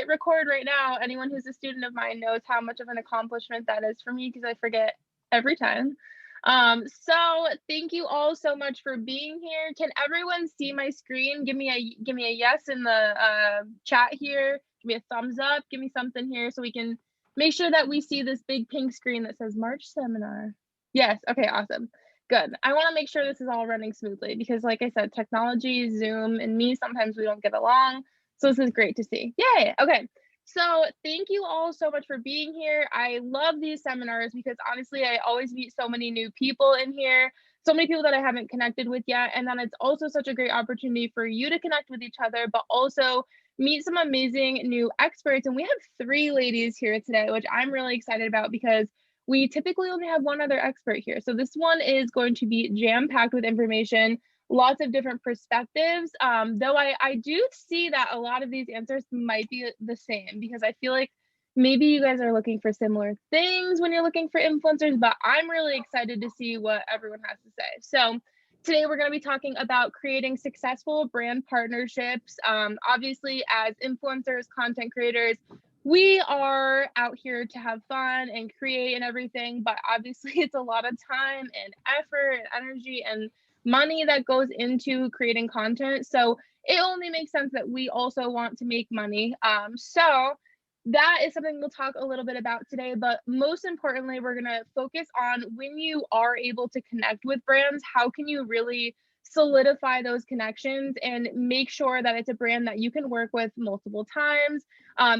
hit record right now, anyone who's a student of mine knows how much of an accomplishment that is for me because I forget every time. So thank you all so much for being here. Can everyone see my screen? Give me a yes in the chat here. Give me a thumbs up. Give me something here so we can make sure that we see this big pink screen that says March seminar. Yes. Okay, awesome. Good. I want to make sure this is all running smoothly because like I said, technology, Zoom, and me, sometimes we don't get along. So this is great to see. Yay. Okay. So thank you all so much for being here. I love these seminars because honestly, I always meet so many new people in here, so many people that I haven't connected with yet. And then it's also such a great opportunity for you to connect with each other, but also meet some amazing new experts. And we have 3 ladies here today, which I'm really excited about because we typically only have one other expert here. So this one is going to be jam-packed with information, lots of different perspectives. Though I do see that a lot of these answers might be the same because I feel like maybe you guys are looking for similar things when you're looking for influencers, but I'm really excited to see what everyone has to say. So today we're going to be talking about creating successful brand partnerships. Obviously, as influencers, content creators, we are out here to have fun and create and everything, but obviously it's a lot of time and effort and energy and money that goes into creating content. So it only makes sense that we also want to make money. So that is something we'll talk a little bit about today, but most importantly, we're going to focus on when you are able to connect with brands, how can you really solidify those connections and make sure that it's a brand that you can work with multiple times.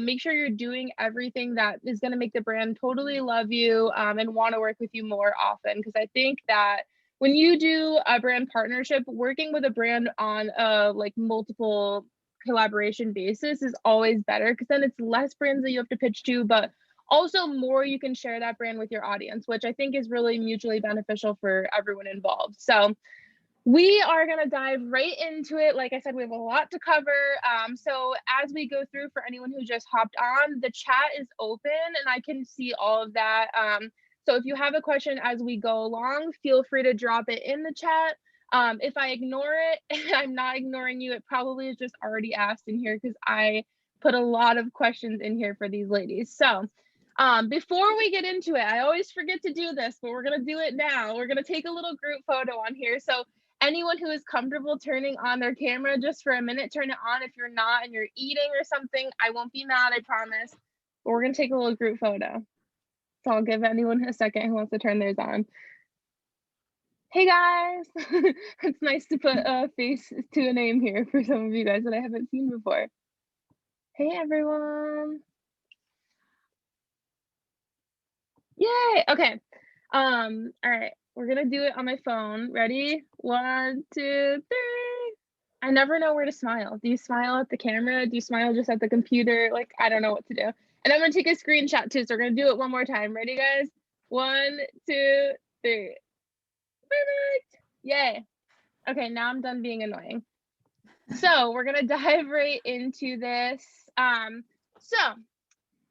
Make sure you're doing everything that is going to make the brand totally love you and want to work with you more often. Because I think that when you do a brand partnership, working with a brand on a like multiple collaboration basis is always better because then it's less brands that you have to pitch to, but also more you can share that brand with your audience, which I think is really mutually beneficial for everyone involved. So we are going to dive right into it. Like I said, we have a lot to cover. So as we go through, for anyone who just hopped on, the chat is open and I can see all of that. So if you have a question as we go along, feel free to drop it in the chat. If I ignore it, I'm not ignoring you. It probably is just already asked in here because I put a lot of questions in here for these ladies. So before we get into it, I always forget to do this, but we're going to do it now. We're going to take a little group photo on here. So anyone who is comfortable turning on their camera just for a minute, turn it on. If you're not and you're eating or something, I won't be mad, I promise. But we're going to take a little group photo. So I'll give anyone a second who wants to turn theirs on. Hey guys, it's nice to put a face to a name here for some of you guys that I haven't seen before. Hey everyone. Yay, okay. All right, we're gonna do it on my phone. Ready? 1, 2, 3. I never know where to smile. Do you smile at the camera? Do you smile just at the computer? Like, I don't know what to do. And I'm gonna take a screenshot too, so we're gonna do it one more time. Ready, guys? 1, 2, 3. Perfect. Yay. Okay, now I'm done being annoying. So we're gonna dive right into this. So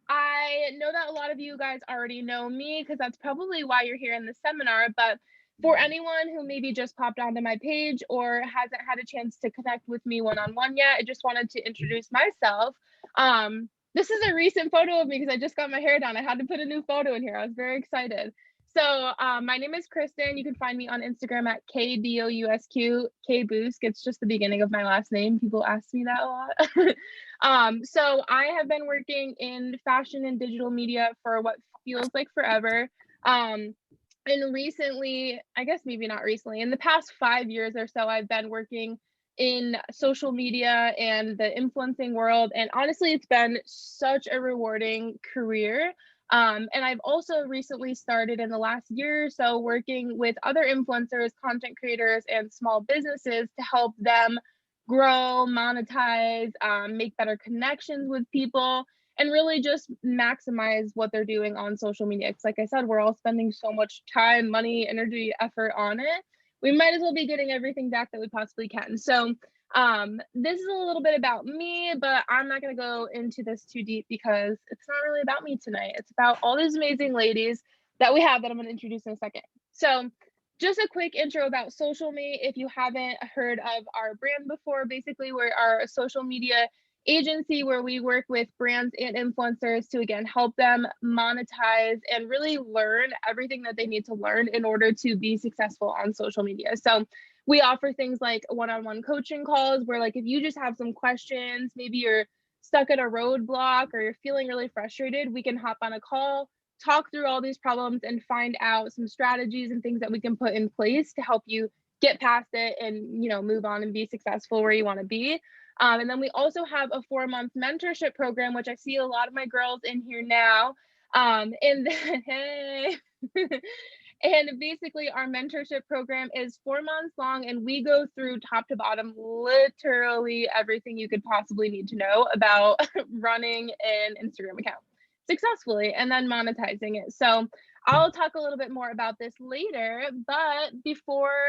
I know that a lot of you guys already know me because that's probably why you're here in the seminar, but for anyone who maybe just popped onto my page or hasn't had a chance to connect with me one-on-one yet, I just wanted to introduce myself. This is a recent photo of me because I just got my hair done. I had to put a new photo in here. I was very excited. So my name is Kristen. You can find me on Instagram at KBOUSQ, KBoosk. It's just the beginning of my last name. People ask me that a lot. So I have been working in fashion and digital media for what feels like forever. And recently, I guess maybe not recently, in the past 5 years or so, I've been working in social media and the influencing world. And honestly, it's been such a rewarding career. And I've also recently started in the last year or so working with other influencers, content creators, and small businesses to help them grow, monetize, make better connections with people, and really just maximize what they're doing on social media. Because like I said, we're all spending so much time, money, energy, effort on it. We might as well be getting everything back that we possibly can. So this is a little bit about me, but I'm not going to go into this too deep because it's not really about me tonight. It's about all these amazing ladies that we have that I'm going to introduce in a second. So just a quick intro about Social Me. If you haven't heard of our brand before, basically we're our social media agency where we work with brands and influencers to, again, help them monetize and really learn everything that they need to learn in order to be successful on social media. So we offer things like one-on-one coaching calls where, like, if you just have some questions, maybe you're stuck at a roadblock or you're feeling really frustrated, we can hop on a call, talk through all these problems, and find out some strategies and things that we can put in place to help you get past it and, move on and be successful where you want to be. And then we also have a 4-month mentorship program, which I see a lot of my girls in here now. And hey, and basically our mentorship program is 4 months long, and we go through top to bottom, literally everything you could possibly need to know about running an Instagram account successfully and then monetizing it. So I'll talk a little bit more about this later, but before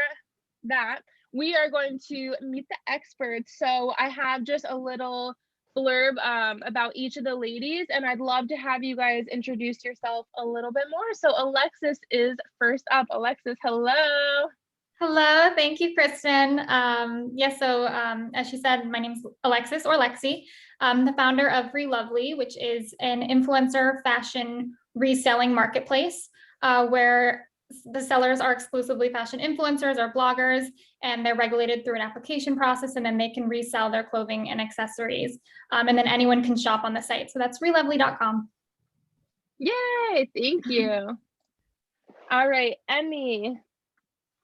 that, we are going to meet the experts. So I have just a little blurb about each of the ladies, and I'd love to have you guys introduce yourself a little bit more. So Alexis is first up. Alexis, hello. Hello, thank you, Kristen. As she said, my name is Alexis or Lexi. I'm the founder of Relovely, which is an influencer fashion reselling marketplace where the sellers are exclusively fashion influencers or bloggers, and they're regulated through an application process, and then they can resell their clothing and accessories. And then anyone can shop on the site. So that's relovely.com. Yay, thank you. All right, Emmy.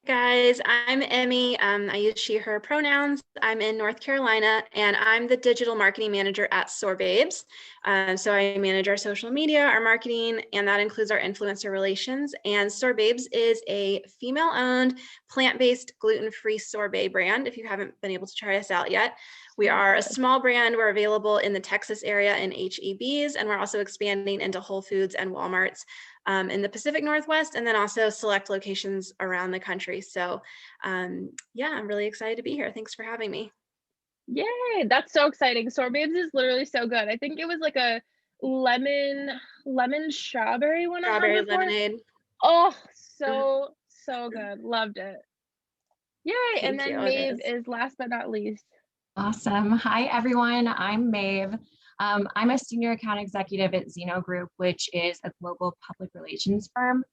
Guys, I'm Emmy. I use she, her pronouns. I'm in North Carolina, and I'm the digital marketing manager at Sorbabes. So I manage our social media, our marketing, and that includes our influencer relations. And Sorbabes is a female-owned, plant-based, gluten-free sorbet brand, if you haven't been able to try us out yet. We are a small brand. We're available in the Texas area in HEBs, and we're also expanding into Whole Foods and Walmarts in the Pacific Northwest, and then also select locations around the country. So yeah, I'm really excited to be here. Thanks for having me. Yay, that's so exciting. Sorbets is literally so good. I think it was like a lemon strawberry one. Strawberry lemonade. Oh, so good. Loved it. Yay. Thank and then you. Maeve is last but not least. Awesome. Hi, everyone. I'm Maeve. I'm a senior account executive at Zeno Group, which is a global public relations firm.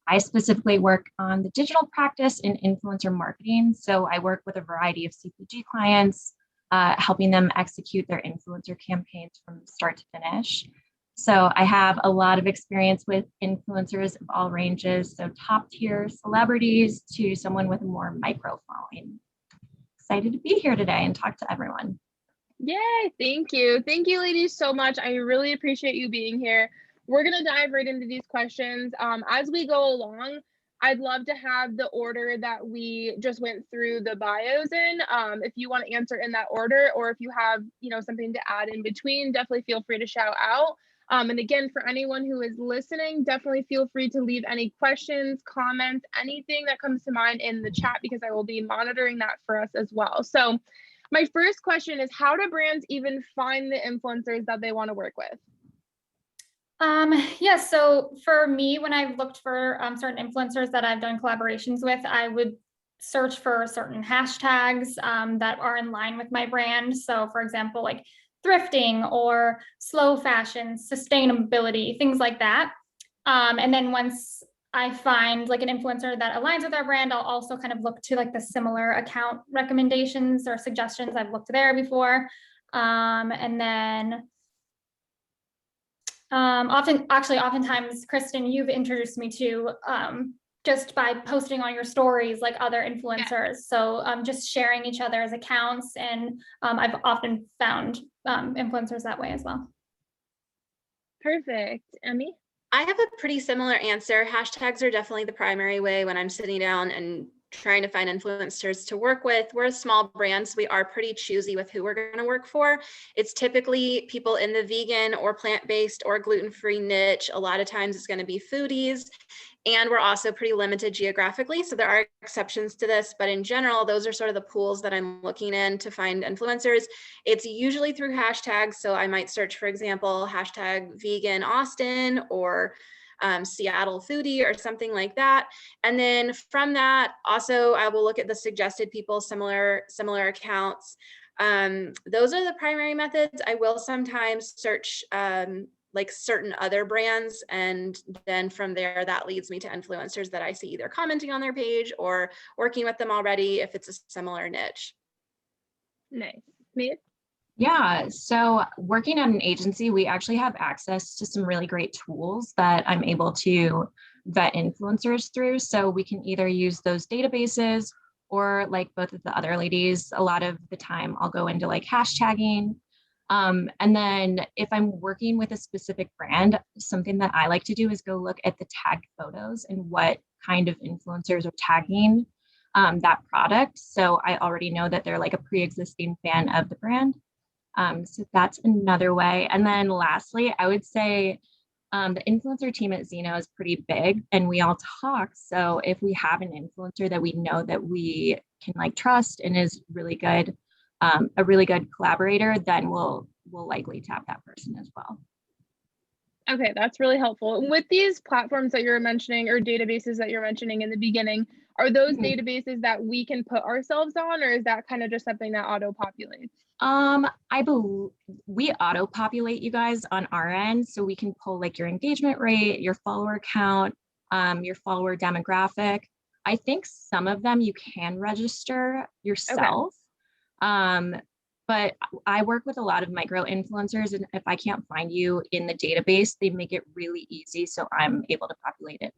I specifically work on the digital practice in influencer marketing. So I work with a variety of CPG clients, helping them execute their influencer campaigns from start to finish. So I have a lot of experience with influencers of all ranges, so top tier celebrities to someone with a more micro following. Excited to be here today and talk to everyone. Yay, thank you. Thank you, ladies, so much. I really appreciate you being here. We're going to dive right into these questions. As we go along, I'd love to have the order that we just went through the bios in. If you want to answer in that order, or if you have, something to add in between, definitely feel free to shout out. And again, for anyone who is listening, definitely feel free to leave any questions, comments, anything that comes to mind in the chat, because I will be monitoring that for us as well. So my first question is, how do brands even find the influencers that they want to work with? So for me, when I've looked for certain influencers that I've done collaborations with, I would search for certain hashtags that are in line with my brand. So for example, like thrifting or slow fashion, sustainability, things like that. And then once I find like an influencer that aligns with our brand, I'll also kind of look to like the similar account recommendations or suggestions. I've looked there before. And then oftentimes, Kristen, you've introduced me to just by posting on your stories like other influencers. Yeah. So just sharing each other's accounts, and I've often found influencers that way as well. Perfect. Emmy? I have a pretty similar answer. Hashtags are definitely the primary way when I'm sitting down and trying to find influencers to work with. We're a small brand, so we are pretty choosy with who we're going to work for. It's typically people in the vegan or plant-based or gluten-free niche. A lot of times it's going to be foodies, and we're also pretty limited geographically. So there are exceptions to this, but in general, those are sort of the pools that I'm looking in to find influencers. It's usually through hashtags. So I might search, for example, hashtag vegan Austin or Seattle foodie or something like that. And then from that, also, I will look at the suggested people, similar accounts. Those are the primary methods. I will sometimes search like certain other brands, and then from there, that leads me to influencers that I see either commenting on their page or working with them already if it's a similar niche. Nice. Me? Yeah, so working at an agency, we actually have access to some really great tools that I'm able to vet influencers through. So we can either use those databases, or like both of the other ladies, a lot of the time I'll go into like hashtagging. And then if I'm working with a specific brand, something that I like to do is go look at the tagged photos and what kind of influencers are tagging that product. So I already know that they're like a pre-existing fan of the brand. So that's another way. And then lastly, I would say the influencer team at Zeno is pretty big and we all talk. So if we have an influencer that we know that we can like trust and is really good, a really good collaborator, then we'll likely tap that person as well. Okay, that's really helpful. With these platforms that you're mentioning or databases that you're mentioning in the beginning, are those databases that we can put ourselves on, or is that kind of just something that auto-populates? I believe we auto-populate you guys on our end, so we can pull like your engagement rate, your follower count, your follower demographic. I think some of them you can register yourself. Okay. But I work with a lot of micro influencers, and if I can't find you in the database, they make it really easy, so I'm able to populate it.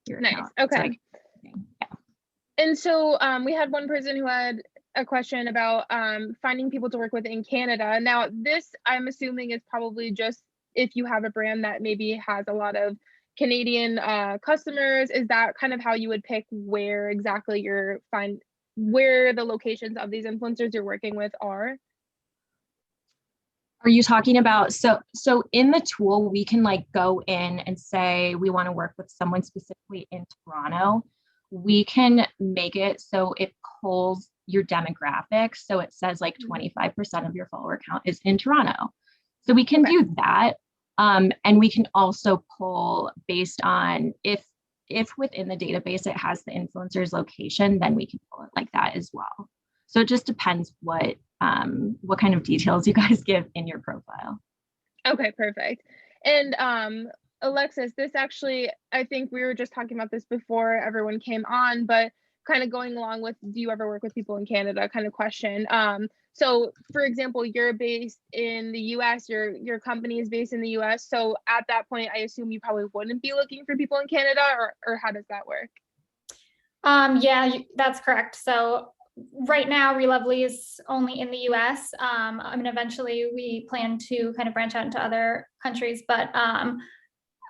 Nice. Account. Okay. Yeah. And so we had one person who had a question about finding people to work with in Canada. Now, this I'm assuming is probably just if you have a brand that maybe has a lot of Canadian customers. Is that kind of how you would pick where exactly where the locations of these influencers you're working with are? Are you talking about, so in the tool, we can like go in and say, we want to work with someone specifically in Toronto. We can make it so it pulls your demographics. So it says like 25% of your follower count is in Toronto. So we can do that. And we can also pull based on if within the database it has the influencer's location, then we can pull it like that as well. So it just depends what kind of details you guys give in your profile. Okay, perfect. And Alexis, this actually, I think we were just talking about this before everyone came on, but kind of going along with, do you ever work with people in Canada kind of question. So for example, you're based in the US, your company is based in the US. So at that point, I assume you probably wouldn't be looking for people in Canada, or how does that work? Yeah, that's correct. So right now, Relovely is only in the US. I mean, eventually we plan to kind of branch out into other countries, but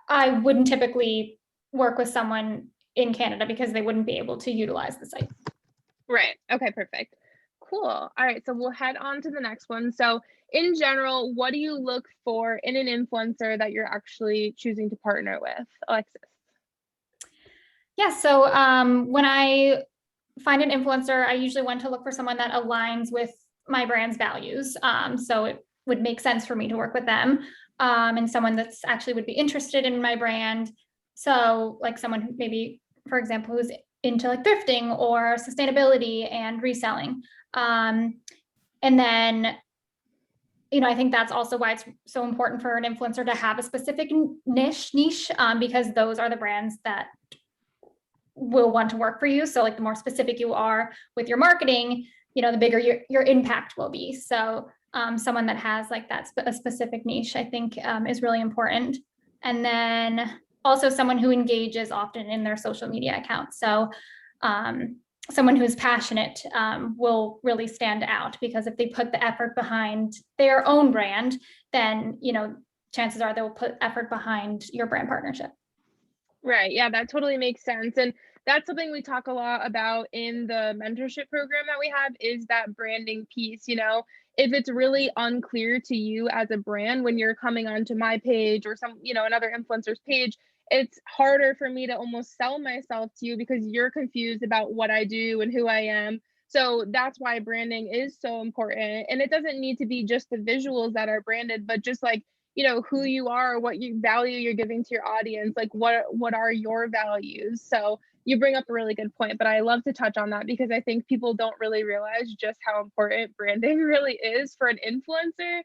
I wouldn't typically work with someone in Canada because they wouldn't be able to utilize the site. Right. Okay, perfect. Cool. All right, so we'll head on to the next one. So in general, what do you look for in an influencer that you're actually choosing to partner with, Alexis? Yeah, so when I find an influencer, I usually want to look for someone that aligns with my brand's values. So it would make sense for me to work with them, and someone that's actually would be interested in my brand. So like someone who maybe, for example, who's into like thrifting or sustainability and reselling. And then, I think that's also why it's so important for an influencer to have a specific niche, because those are the brands that will want to work for you. So like the more specific you are with your marketing, the bigger your impact will be. So someone that has like that a specific niche, I think is really important. And then also someone who engages often in their social media accounts. So someone who's passionate will really stand out, because if they put the effort behind their own brand, then, chances are they'll put effort behind your brand partnership. Right. Yeah, that totally makes sense. And that's something we talk a lot about in the mentorship program that we have, is that branding piece. If it's really unclear to you as a brand when you're coming onto my page or another influencer's page, it's harder for me to almost sell myself to you because you're confused about what I do and who I am. So that's why branding is so important. And it doesn't need to be just the visuals that are branded, but just like who you are, what you value you're giving to your audience, like what are your values. So you bring up a really good point, but I love to touch on that because I think people don't really realize just how important branding really is for an influencer.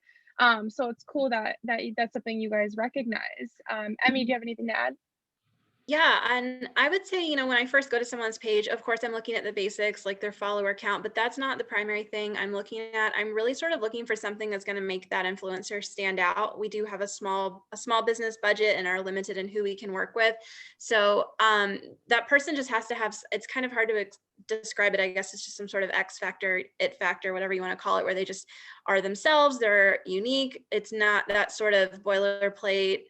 So it's cool that's something you guys recognize. Emmy, do you have anything to add? Yeah, and I would say, when I first go to someone's page, of course, I'm looking at the basics, like their follower count, but that's not the primary thing I'm looking at. I'm really sort of looking for something that's going to make that influencer stand out. We do have a small business budget and are limited in who we can work with. So that person just has to have, it's kind of hard to describe it. I guess it's just some sort of X factor, it factor, whatever you want to call it, where they just are themselves. They're unique. It's not that sort of boilerplate.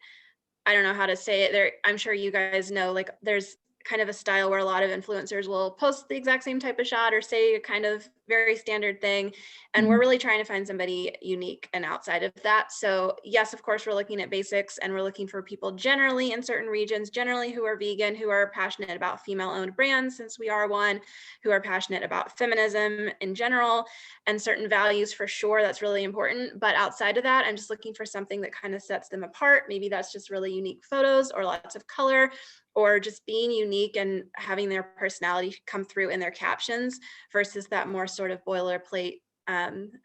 I don't know how to say it there. I'm sure you guys know, like there's kind of a style where a lot of influencers will post the exact same type of shot or say a kind of very standard thing. And we're really trying to find somebody unique and outside of that. So yes, of course, we're looking at basics and we're looking for people generally in certain regions, generally who are vegan, who are passionate about female-owned brands, since we are one, who are passionate about feminism in general and certain values for sure. That's really important. But outside of that, I'm just looking for something that kind of sets them apart. Maybe that's just really unique photos or lots of color, or just being unique and having their personality come through in their captions versus that more sort of boilerplate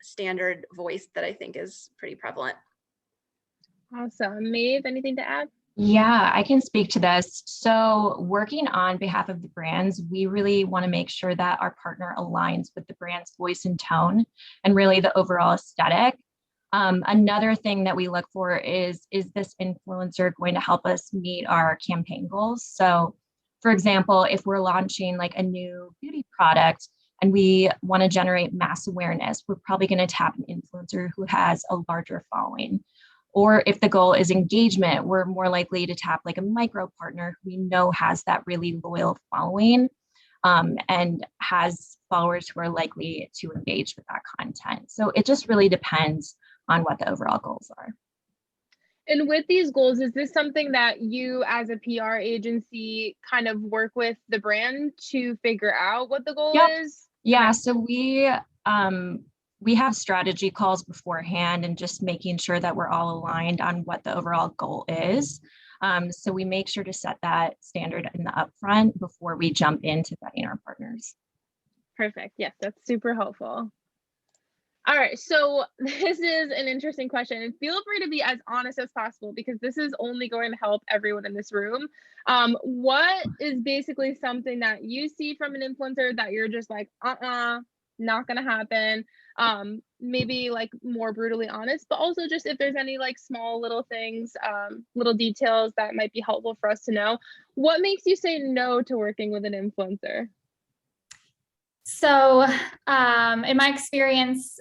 standard voice that I think is pretty prevalent. Awesome. Maeve, anything to add? Yeah, I can speak to this. So working on behalf of the brands, we really want to make sure that our partner aligns with the brand's voice and tone and really the overall aesthetic. Another thing that we look for is this influencer going to help us meet our campaign goals? So for example, if we're launching like a new beauty product and we want to generate mass awareness, we're probably going to tap an influencer who has a larger following. Or if the goal is engagement, we're more likely to tap like a micro partner who we know has that really loyal following and has followers who are likely to engage with that content. So it just really depends on what the overall goals are. And with these goals, is this something that you as a PR agency kind of work with the brand to figure out what the goal is? Yeah, so we have strategy calls beforehand and just making sure that we're all aligned on what the overall goal is. So we make sure to set that standard in the upfront before we jump into vetting our partners. Perfect. Yes, that's super helpful. All right, so this is an interesting question, and feel free to be as honest as possible because this is only going to help everyone in this room. What is basically something that you see from an influencer that you're just like, not gonna happen? Maybe like more brutally honest, but also just if there's any like small little things, little details that might be helpful for us to know. What makes you say no to working with an influencer? So in my experience,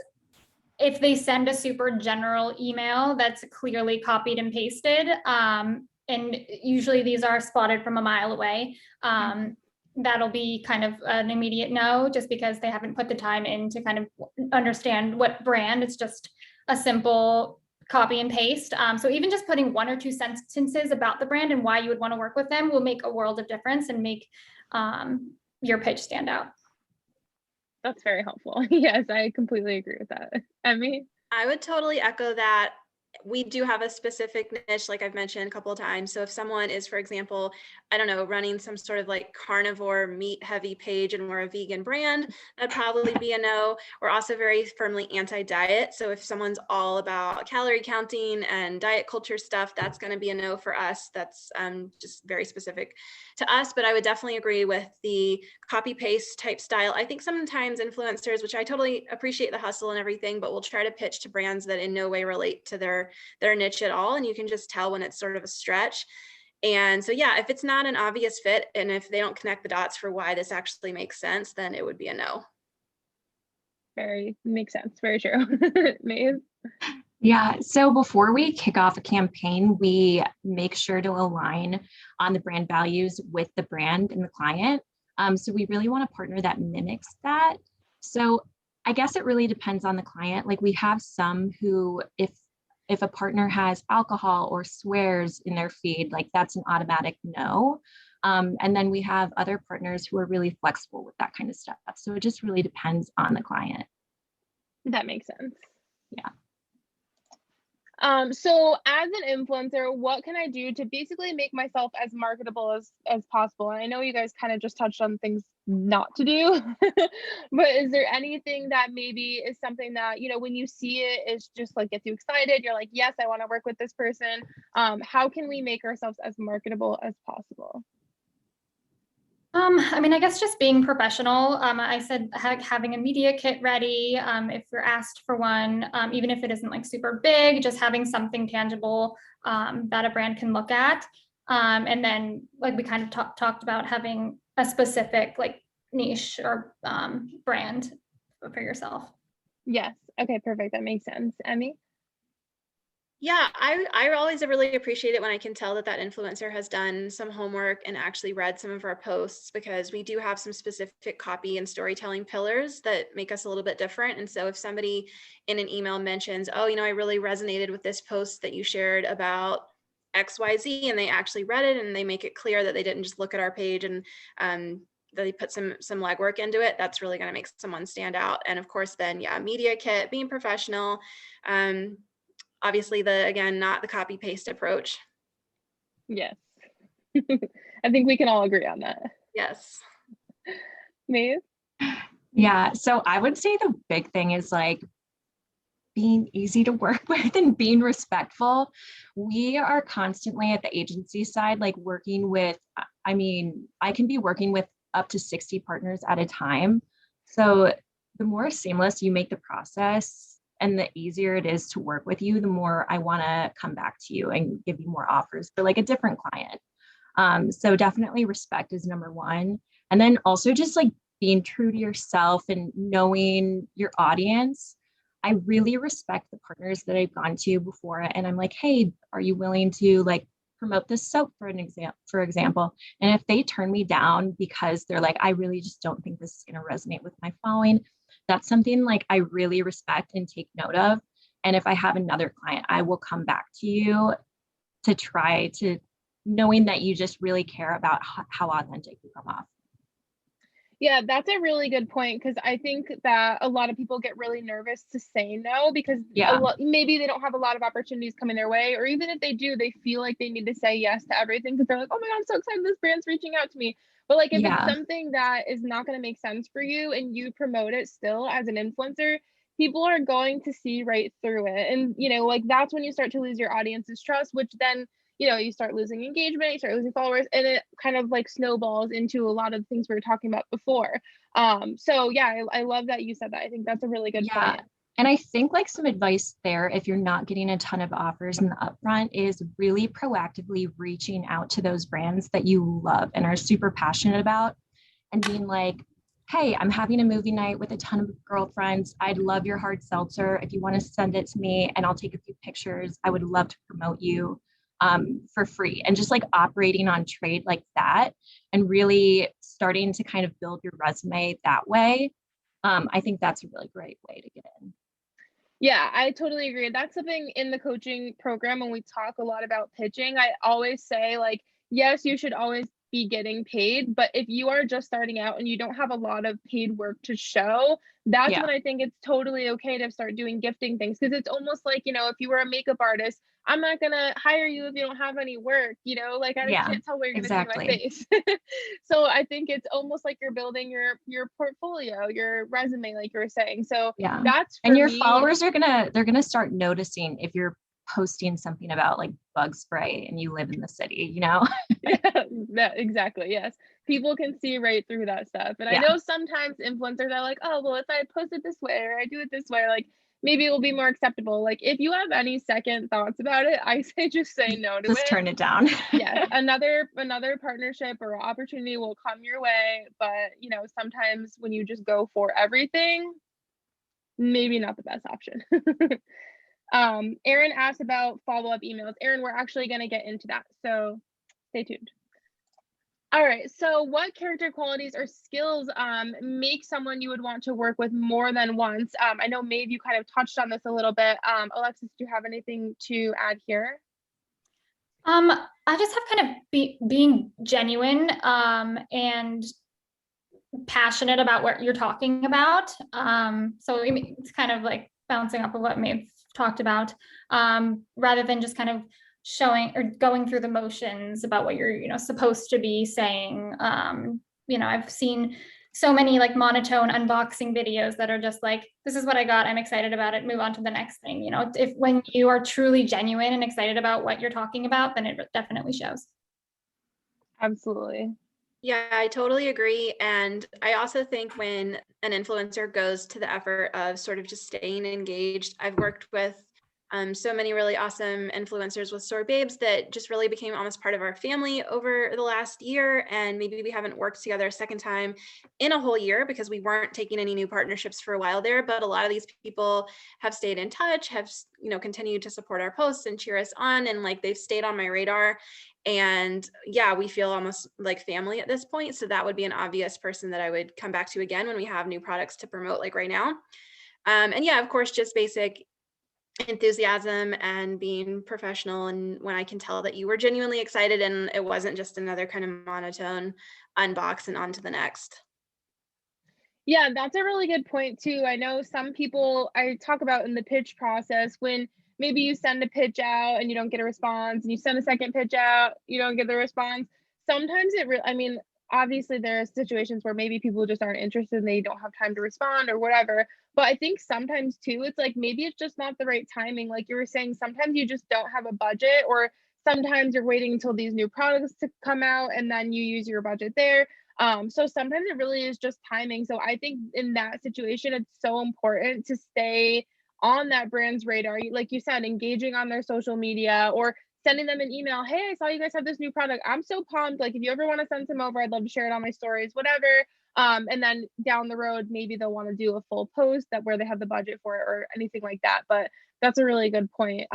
if they send a super general email that's clearly copied and pasted, and usually these are spotted from a mile away, that'll be kind of an immediate no, just because they haven't put the time in to kind of understand what brand. It's just a simple copy and paste. So even just putting one or two sentences about the brand and why you would want to work with them will make a world of difference and make your pitch stand out. That's very helpful. Yes, I completely agree with that. Emmy? I would totally echo that. We do have a specific niche, like I've mentioned a couple of times. So if someone is, for example, I don't know, running some sort of like carnivore meat heavy page and we're a vegan brand, that'd probably be a no. We're also very firmly anti-diet. So if someone's all about calorie counting and diet culture stuff, that's going to be a no for us. That's just very specific to us. But I would definitely agree with the copy paste type style. I think sometimes influencers, which I totally appreciate the hustle and everything, but will try to pitch to brands that in no way relate to their niche at all. And you can just tell when it's sort of a stretch. And so, yeah, if it's not an obvious fit and if they don't connect the dots for why this actually makes sense, then it would be a no. Very makes sense. Very true. Maeve? Yeah, so before we kick off a campaign, we make sure to align on the brand values with the brand and the client. So we really want a partner that mimics that. So I guess it really depends on the client. Like we have some who, if a partner has alcohol or swears in their feed, like that's an automatic no. And then we have other partners who are really flexible with that kind of stuff. So it just really depends on the client. That makes sense. Yeah. So as an influencer, what can I do to basically make myself as marketable as possible? And I know you guys kind of just touched on things not to do, but is there anything that maybe is something that, you know, when you see it, it's just like gets you excited? You're like, yes, I want to work with this person. How can we make ourselves as marketable as possible? I mean, I guess just being professional. I said having a media kit ready, if you're asked for one, even if it isn't like super big, just having something tangible that a brand can look at. And then like we kind of talked about having a specific like niche or brand for yourself. Yes. Okay, perfect. That makes sense. Emmy? Yeah, I always really appreciate it when I can tell that influencer has done some homework and actually read some of our posts, because we do have some specific copy and storytelling pillars that make us a little bit different. And so if somebody in an email mentions, oh, you know, I really resonated with this post that you shared about XYZ, and they actually read it and they make it clear that they didn't just look at our page and that they put some legwork into it, that's really going to make someone stand out. And of course, then, yeah, media kit, being professional. Obviously, again, not the copy paste approach. Yes. I think we can all agree on that. Yes. Maeve? Yeah, so I would say the big thing is like being easy to work with and being respectful. We are constantly at the agency side, like working with, I mean, I can be working with up to 60 partners at a time. So the more seamless you make the process and the easier it is to work with you, the more I want to come back to you and give you more offers for like a different client. So definitely respect is number one. And then also just like being true to yourself and knowing your audience. I really respect the partners that I've gone to before. And I'm like, hey, are you willing to like promote this soap for example? And if they turn me down because they're like, I really just don't think this is going to resonate with my following, that's something like I really respect and take note of. And if I have another client, I will come back to you to try to, knowing that you just really care about how authentic you come off. Yeah, that's a really good point, because I think that a lot of people get really nervous to say no because maybe they don't have a lot of opportunities coming their way, or even if they do, they feel like they need to say yes to everything because they're like, oh my God, I'm so excited this brand's reaching out to me. But like if it's something that is not going to make sense for you and you promote it still as an influencer, people are going to see right through it. And, you know, like that's when you start to lose your audience's trust, which then, you know, you start losing engagement, you start losing followers, and it kind of like snowballs into a lot of things we were talking about before. So yeah, I love that you said that. I think that's a really good point. And I think like some advice there, if you're not getting a ton of offers in the upfront, is really proactively reaching out to those brands that you love and are super passionate about and being like, hey, I'm having a movie night with a ton of girlfriends. I'd love your hard seltzer. If you want to send it to me and I'll take a few pictures, I would love to promote you for free. And just like operating on trade like that and really starting to kind of build your resume that way. I think that's a really great way to get in. Yeah, I totally agree. That's something in the coaching program when we talk a lot about pitching. I always say, like, yes, you should always be getting paid, but if you are just starting out and you don't have a lot of paid work to show, that's when I think it's totally okay to start doing gifting things, because it's almost like, you know, if you were a makeup artist, I'm not gonna hire you if you don't have any work, you know, like I can't tell where you're gonna see my face. So I think it's almost like you're building your portfolio, your resume, like you were saying. So that's and your followers are gonna start noticing if you're posting something about like bug spray and you live in the city, you know? Yeah, exactly. Yes. People can see right through that stuff. And I know sometimes influencers are like, oh, well, if I post it this way or I do it this way, like maybe it will be more acceptable. Like if you have any second thoughts about it, I say just say no to it. Just turn it down. Yes. Another partnership or opportunity will come your way. But you know, sometimes when you just go for everything, maybe not the best option. Aaron asked about follow-up emails. Aaron, we're actually going to get into that, so stay tuned. All right, so what character qualities or skills make someone you would want to work with more than once? I know Maeve, you kind of touched on this a little bit. Alexis, do you have anything to add here? I just have kind of being genuine and passionate about what you're talking about. So it's kind of like bouncing off of what Maeve talked about, rather than just kind of showing or going through the motions about what you're, supposed to be saying. I've seen so many like monotone unboxing videos that are just like, this is what I got, I'm excited about it, move on to the next thing. If when you are truly genuine and excited about what you're talking about, then it definitely shows. Absolutely. Yeah, I totally agree. And I also think when an influencer goes to the effort of sort of just staying engaged, I've worked with so many really awesome influencers with Soar Babes that just really became almost part of our family over the last year. And maybe we haven't worked together a second time in a whole year because we weren't taking any new partnerships for a while there. But a lot of these people have stayed in touch, have, continued to support our posts and cheer us on. And like they've stayed on my radar. And yeah, we feel almost like family at this point. So that would be an obvious person that I would come back to again when we have new products to promote, like right now. And yeah, of course, just basic enthusiasm and being professional. And when I can tell that you were genuinely excited and it wasn't just another kind of monotone unbox and on to the next. Yeah, that's a really good point too. I know some people I talk about in the pitch process when maybe you send a pitch out and you don't get a response and you send a second pitch out, you don't get the response. Sometimes obviously there are situations where maybe people just aren't interested and they don't have time to respond or whatever. But I think sometimes too, it's like maybe it's just not the right timing. Like you were saying, sometimes you just don't have a budget, or sometimes you're waiting until these new products to come out and then you use your budget there. So sometimes it really is just timing. So I think in that situation, it's so important to stay on that brand's radar. Like you said, engaging on their social media or sending them an email. Hey, I saw you guys have this new product. I'm so pumped. Like if you ever want to send some over, I'd love to share it on my stories, whatever. And then down the road, maybe they'll want to do a full post where they have the budget for it or anything like that. But that's a really good point.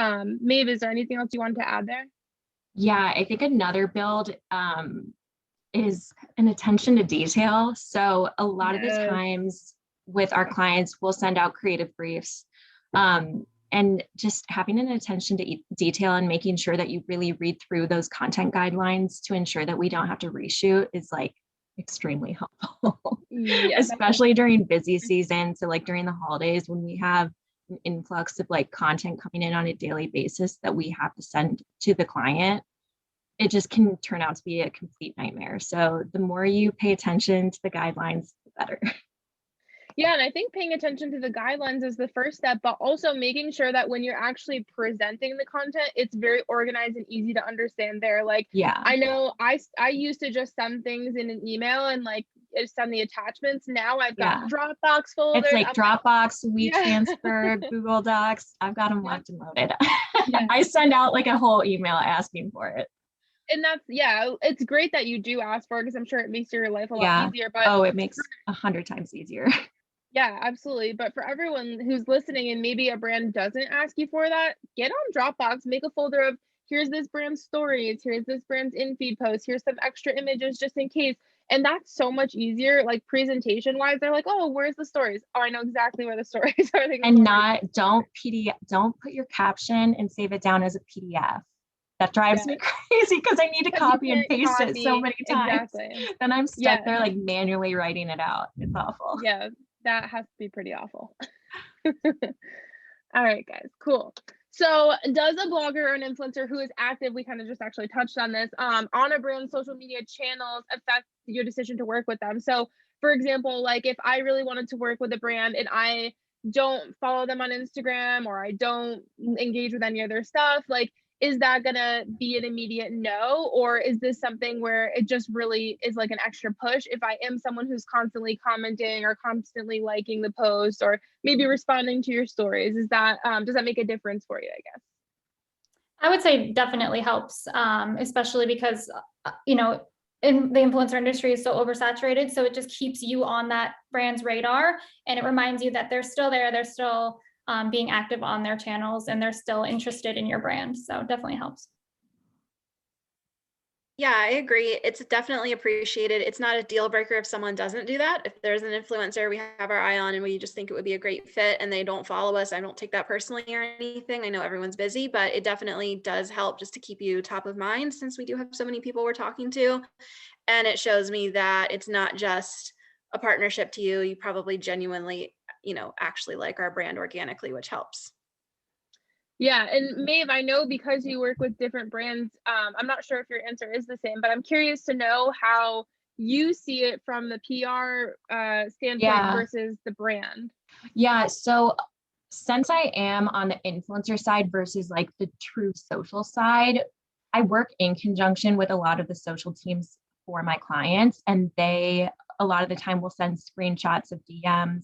Maeve, is there anything else you wanted to add there? Yeah, I think another build is an attention to detail. So a lot of the times with our clients, we'll send out creative briefs, and just having an attention to detail and making sure that you really read through those content guidelines to ensure that we don't have to reshoot is like extremely helpful, especially during busy season. So like during the holidays when we have an influx of like content coming in on a daily basis that we have to send to the client, it just can turn out to be a complete nightmare. So the more you pay attention to the guidelines, the better. Yeah, and I think paying attention to the guidelines is the first step, but also making sure that when you're actually presenting the content, it's very organized and easy to understand there. Like, yeah, I know I used to just send things in an email and like send the attachments. Now I've got Dropbox folders. It's like Dropbox, WeTransfer, Google Docs. I've got them locked and loaded. I send out like a whole email asking for it. And that's, it's great that you do ask for it because I'm sure it makes your life a lot easier. But it makes 100 times easier. Yeah, absolutely. But for everyone who's listening and maybe a brand doesn't ask you for that, get on Dropbox, make a folder of here's this brand's stories, here's this brand's in-feed posts, here's some extra images just in case. And that's so much easier, like presentation wise. They're like, oh, where's the stories? Oh, I know exactly where the stories are. And don't put your caption and save it down as a PDF. That drives me crazy because I need to copy and paste it so many times. Exactly. Then I'm stuck there like manually writing it out. It's awful. Yeah, that has to be pretty awful. All right, guys, cool. So does a blogger or an influencer who is active, we kind of just actually touched on this, on a brand's social media channels affect your decision to work with them? So for example, like if I really wanted to work with a brand and I don't follow them on Instagram or I don't engage with any of their stuff, like, is that gonna be an immediate no? Or is this something where it just really is like an extra push if I am someone who's constantly commenting or constantly liking the post or maybe responding to your stories? Is that, does that make a difference for you, I guess? I would say definitely helps, especially because, in the influencer industry is so oversaturated. So it just keeps you on that brand's radar and it reminds you that they're still there. They're still being active on their channels and they're still interested in your brand. So definitely helps. Yeah, I agree. It's definitely appreciated. It's not a deal breaker if someone doesn't do that. If there's an influencer we have our eye on and we just think it would be a great fit and they don't follow us, I don't take that personally or anything. I know everyone's busy, but it definitely does help just to keep you top of mind since we do have so many people we're talking to. And it shows me that it's not just a partnership to you. You probably genuinely, actually like our brand organically, which helps. Yeah, and Maeve, I know because you work with different brands, I'm not sure if your answer is the same, but I'm curious to know how you see it from the PR standpoint Yeah. versus the brand. Yeah. So since I am on the influencer side versus like the true social side, I work in conjunction with a lot of the social teams for my clients, and they a lot of the time will send screenshots of DMs,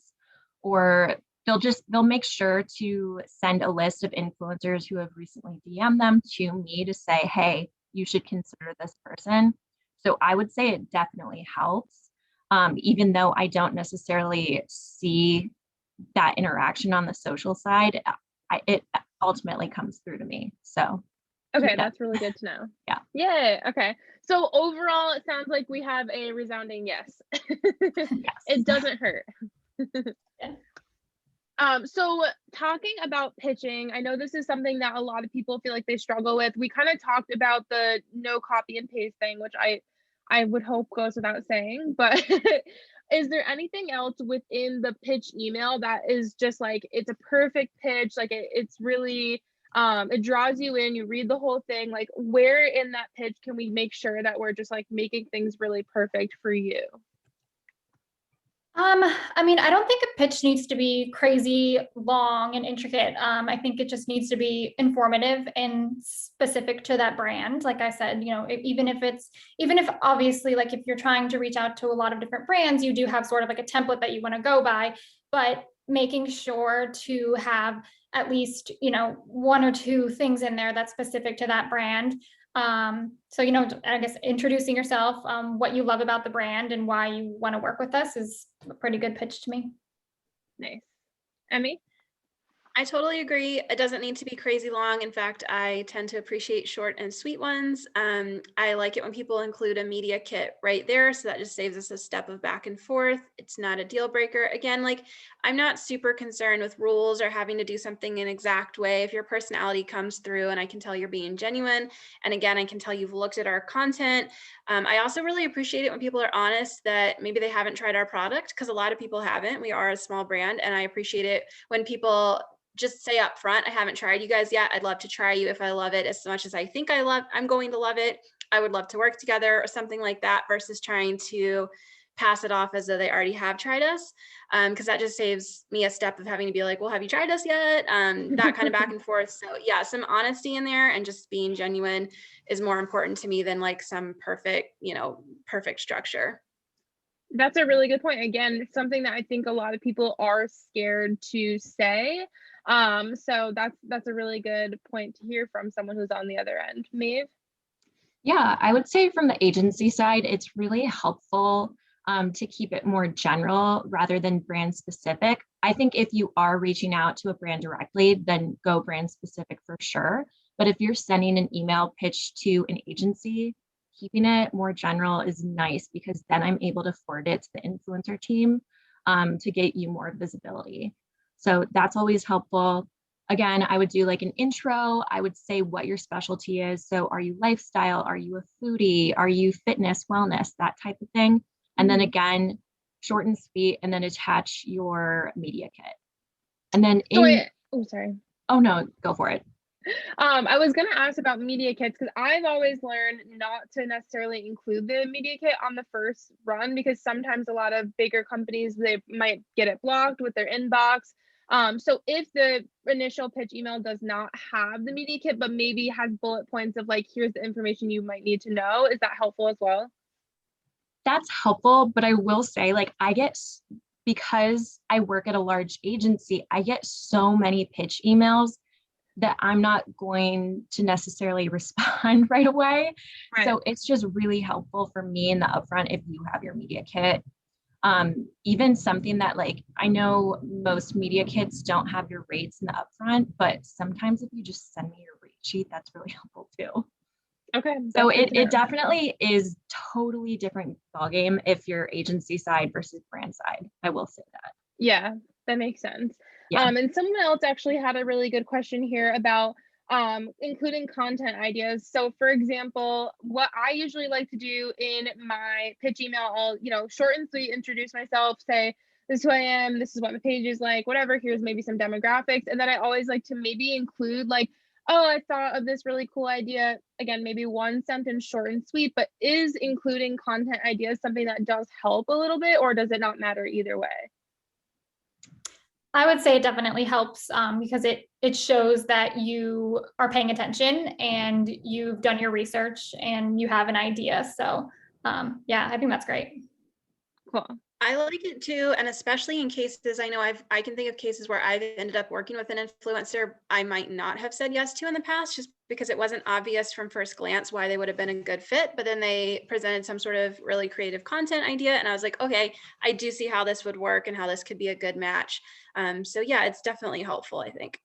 or they'll make sure to send a list of influencers who have recently DM'd them to me to say, hey, you should consider this person. So I would say it definitely helps, even though I don't necessarily see that interaction on the social side. It ultimately comes through to me. So Okay, yeah. that's really good to know. Yeah. Yeah. Okay. So overall, it sounds like we have a resounding yes. Yes. It doesn't hurt. Yeah. So talking about pitching, I know this is something that a lot of people feel like they struggle with. We kind of talked about the no copy and paste thing, which I would hope goes without saying, but is there anything else within the pitch email that is just like it's a perfect pitch, like it's really it draws you in, you read the whole thing, like where in that pitch can we make sure that we're just like making things really perfect for you? I mean, I don't think a pitch needs to be crazy long and intricate. I think it just needs to be informative and specific to that brand. Like I said, you know, even if obviously, like if you're trying to reach out to a lot of different brands, you do have sort of like a template that you want to go by, but making sure to have at least, you know, one or two things in there that's specific to that brand. So, you know, I guess introducing yourself, what you love about the brand and why you want to work with us is a pretty good pitch to me. Nice. Emmy? I totally agree. It doesn't need to be crazy long. In fact, I tend to appreciate short and sweet ones. I like it when people include a media kit right there. So that just saves us a step of back and forth. It's not a deal breaker. Again, like I'm not super concerned with rules or having to do something an exact way. If your personality comes through and I can tell you're being genuine, and again, I can tell you've looked at our content. I also really appreciate it when people are honest that maybe they haven't tried our product, because a lot of people haven't. We are a small brand, and I appreciate it when people just say up front, I haven't tried you guys yet. I'd love to try you if I love it as much as I think I'm going to love it. I would love to work together or something like that, versus trying to pass it off as though they already have tried us. Because that just saves me a step of having to be like, well, have you tried us yet? That kind of back and forth. So yeah, some honesty in there and just being genuine is more important to me than like some perfect structure. That's a really good point. Again, it's something that I think a lot of people are scared to say. So that's a really good point to hear from someone who's on the other end. Maeve? Yeah, I would say from the agency side, it's really helpful to keep it more general rather than brand specific. I think if you are reaching out to a brand directly, then go brand specific for sure. But if you're sending an email pitch to an agency, keeping it more general is nice, because then I'm able to forward it to the influencer team to get you more visibility. So that's always helpful. Again, I would do like an intro. I would say what your specialty is. So are you lifestyle? Are you a foodie? Are you fitness, wellness, that type of thing? And then again, short and sweet, and then attach your media kit. And then sorry. Oh no, go for it. I was going to ask about media kits, because I've always learned not to necessarily include the media kit on the first run, because sometimes a lot of bigger companies, they might get it blocked with their inbox. So if the initial pitch email does not have the media kit, but maybe has bullet points of like, here's the information you might need to know, is that helpful as well? That's helpful, but I will say, like, because I work at a large agency, I get so many pitch emails that I'm not going to necessarily respond right away. Right. So it's just really helpful for me in the upfront if you have your media kit. Even something that, like, I know most media kits don't have your rates in the upfront, but sometimes if you just send me your rate sheet, that's really helpful too. Okay. So it definitely is totally different ballgame if you're agency side versus brand side. I will say that. Yeah, that makes sense. Yeah. And someone else actually had a really good question here about including content ideas. So for example, what I usually like to do in my pitch email, I'll, short and sweet, introduce myself, say, this is who I am, this is what my page is like, whatever, here's maybe some demographics. And then I always like to maybe include like, oh, I thought of this really cool idea. Again, maybe one sentence, short and sweet, but is including content ideas something that does help a little bit, or does it not matter either way? I would say it definitely helps because it shows that you are paying attention and you've done your research and you have an idea. So yeah, I think that's great. Cool. I like it too, and especially in cases, I know I can think of cases where I've ended up working with an influencer I might not have said yes to in the past, just because it wasn't obvious from first glance why they would have been a good fit, but then they presented some sort of really creative content idea, and I was like, okay, I do see how this would work and how this could be a good match. So yeah, it's definitely helpful, I think.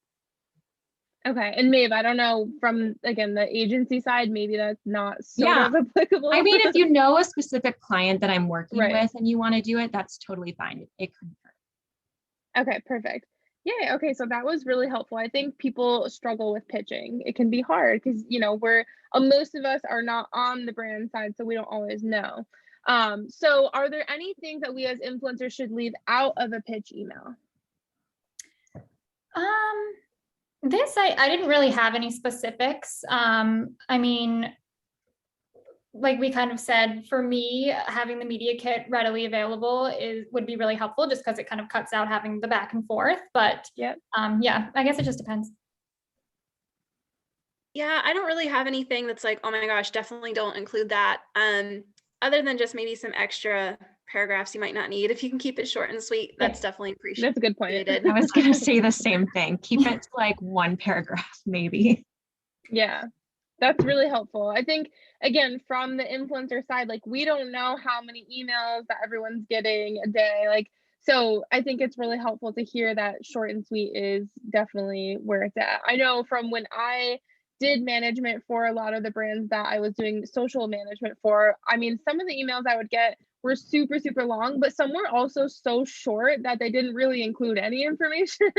Okay. And Maeve, I don't know from, again, the agency side, maybe that's not sort Yeah. of applicable. I mean, if you know a specific client that I'm working Right. with and you want to do it, that's totally fine. It couldn't hurt. Okay, perfect. Yeah, okay, so that was really helpful. I think people struggle with pitching. It can be hard because, you know, most of us are not on the brand side, so we don't always know. So are there any things that we as influencers should leave out of a pitch email? I didn't really have any specifics. I mean, like we kind of said, for me, having the media kit readily available would be really helpful just because it kind of cuts out having the back and forth. But Yep. Yeah, I guess it just depends. Yeah, I don't really have anything that's like, oh my gosh, definitely don't include that. Other than just maybe some extra paragraphs you might not need. If you can keep it short and sweet, that's definitely appreciated. That's a good point. I was going to say the same thing. Keep it to like one paragraph, maybe. Yeah, that's really helpful. I think, again, from the influencer side, like we don't know how many emails that everyone's getting a day. Like, so I think it's really helpful to hear that short and sweet is definitely where it's at. I know from when I did management for a lot of the brands that I was doing social management for, I mean, some of the emails I would get were super, super long, but some were also so short that they didn't really include any information.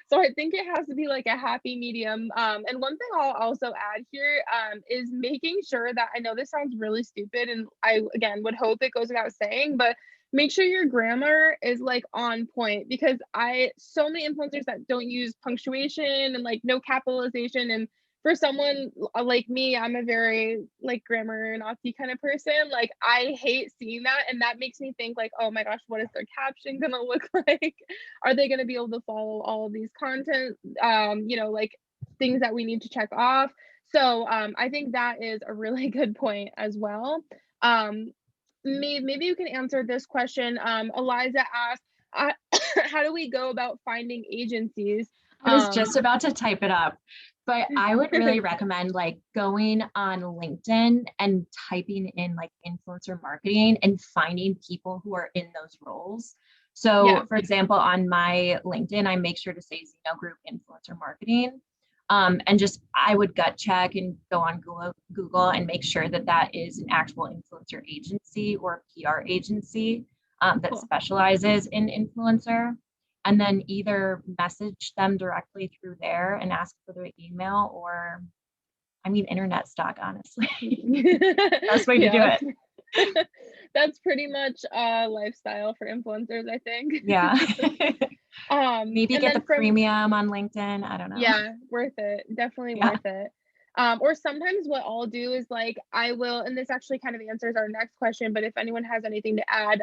So I think it has to be like a happy medium. And one thing I'll also add here is making sure that, I know this sounds really stupid, and I, again, would hope it goes without saying, but make sure your grammar is like on point, because so many influencers that don't use punctuation and like no capitalization, and for someone like me, I'm a very like grammar Nazi kind of person. Like I hate seeing that, and that makes me think like, oh my gosh, what is their caption gonna look like? Are they gonna be able to follow all of these content? You know, like things that we need to check off. So I think that is a really good point as well. Maybe you can answer this question. Eliza asked, how do we go about finding agencies? I was just about to type it up, but I would really recommend like going on LinkedIn and typing in like influencer marketing and finding people who are in those roles. So Yeah. For example, on my LinkedIn, I make sure to say Zeno Group influencer marketing. And just, I would gut check and go on Google and make sure that that is an actual influencer agency or PR agency that Cool. specializes in influencer. And then either message them directly through there and ask for their email, or, I mean, internet stock, honestly. Best way to do it. That's pretty much a lifestyle for influencers, I think. Yeah. Maybe get the premium on LinkedIn. I don't know. Yeah, worth it. Definitely worth it. Or sometimes what I'll do is like, and this actually kind of answers our next question, but if anyone has anything to add,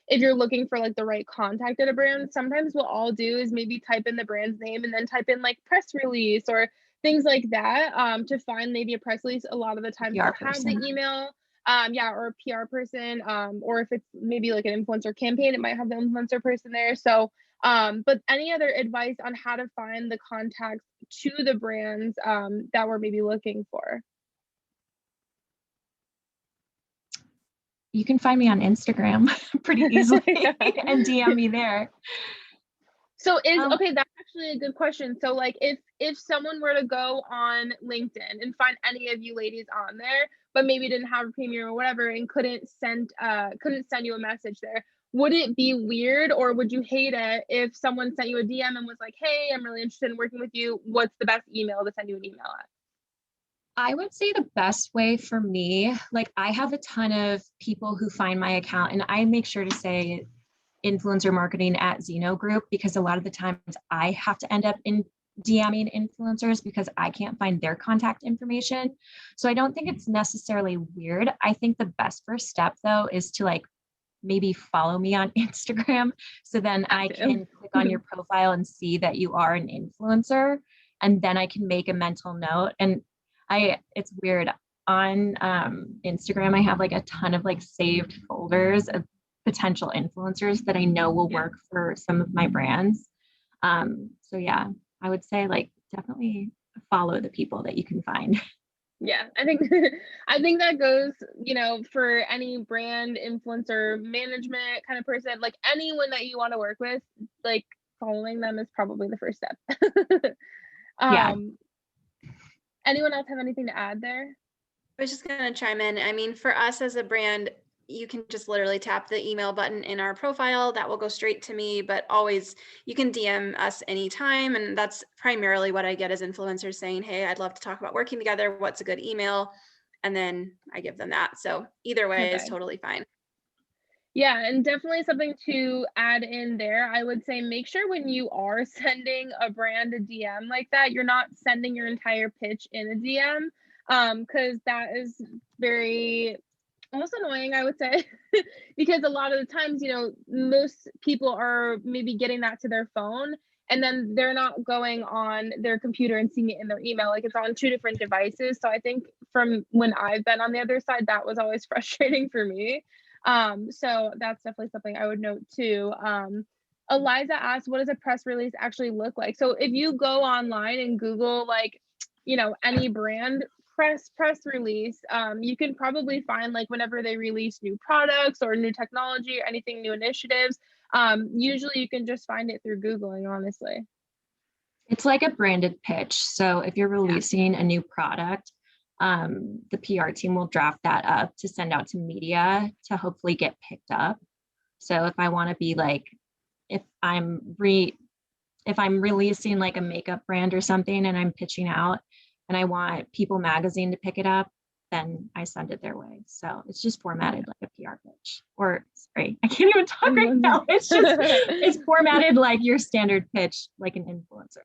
if you're looking for like the right contact at a brand, sometimes what I'll do is maybe type in the brand's name and then type in like press release or things like that to find maybe a press release. A lot of the time they'll have the email, or a PR person, or if it's maybe like an influencer campaign, it might have the influencer person there. So, but any other advice on how to find the contacts to the brands that we're maybe looking for? You can find me on Instagram pretty easily and DM me there. So okay, that's actually a good question. So like if someone were to go on LinkedIn and find any of you ladies on there, but maybe didn't have a premium or whatever and couldn't send you a message there, would it be weird, or would you hate it if someone sent you a DM and was like, hey, I'm really interested in working with you, what's the best email to send you an email at? I would say the best way for me, like I have a ton of people who find my account and I make sure to say, influencer marketing at Zeno Group, because a lot of the times I have to end up in DMing influencers because I can't find their contact information. So I don't think it's necessarily weird. I think the best first step though is to like maybe follow me on Instagram. So then I can click on your profile and see that you are an influencer. And then I can make a mental note. And it's weird. On Instagram, I have like a ton of like saved folders of potential influencers that I know will work for some of my brands. So yeah, I would say like definitely follow the people that you can find. Yeah, I think I think that goes, you know, for any brand influencer management kind of person, like anyone that you want to work with, like following them is probably the first step. Yeah. Anyone else have anything to add there? I was just going to chime in. I mean, for us as a brand, you can just literally tap the email button in our profile. That will go straight to me, but always you can DM us anytime. And that's primarily what I get as influencers saying, hey, I'd love to talk about working together. What's a good email? And then I give them that. So either way is totally fine. Yeah, and definitely something to add in there. I would say make sure when you are sending a brand a DM like that, you're not sending your entire pitch in a DM, because that is very almost annoying, I would say, because a lot of the times, you know, most people are maybe getting that to their phone and then they're not going on their computer and seeing it in their email. Like it's on two different devices. So I think from when I've been on the other side, that was always frustrating for me. So that's definitely something I would note too. Eliza asked, what does a press release actually look like? So if you go online and Google like, you know, any brand press release, you can probably find like whenever they release new products or new technology or anything, new initiatives, usually you can just find it through Googling, honestly. It's like a branded pitch. So if you're releasing a new product, the PR team will draft that up to send out to media to hopefully get picked up. So if I want to be like, if I'm releasing like a makeup brand or something and I'm pitching out and I want People Magazine to pick it up, then I send it their way. So it's just formatted like a PR pitch. Or sorry, I can't even talk right now. It's formatted like your standard pitch, like an influencer.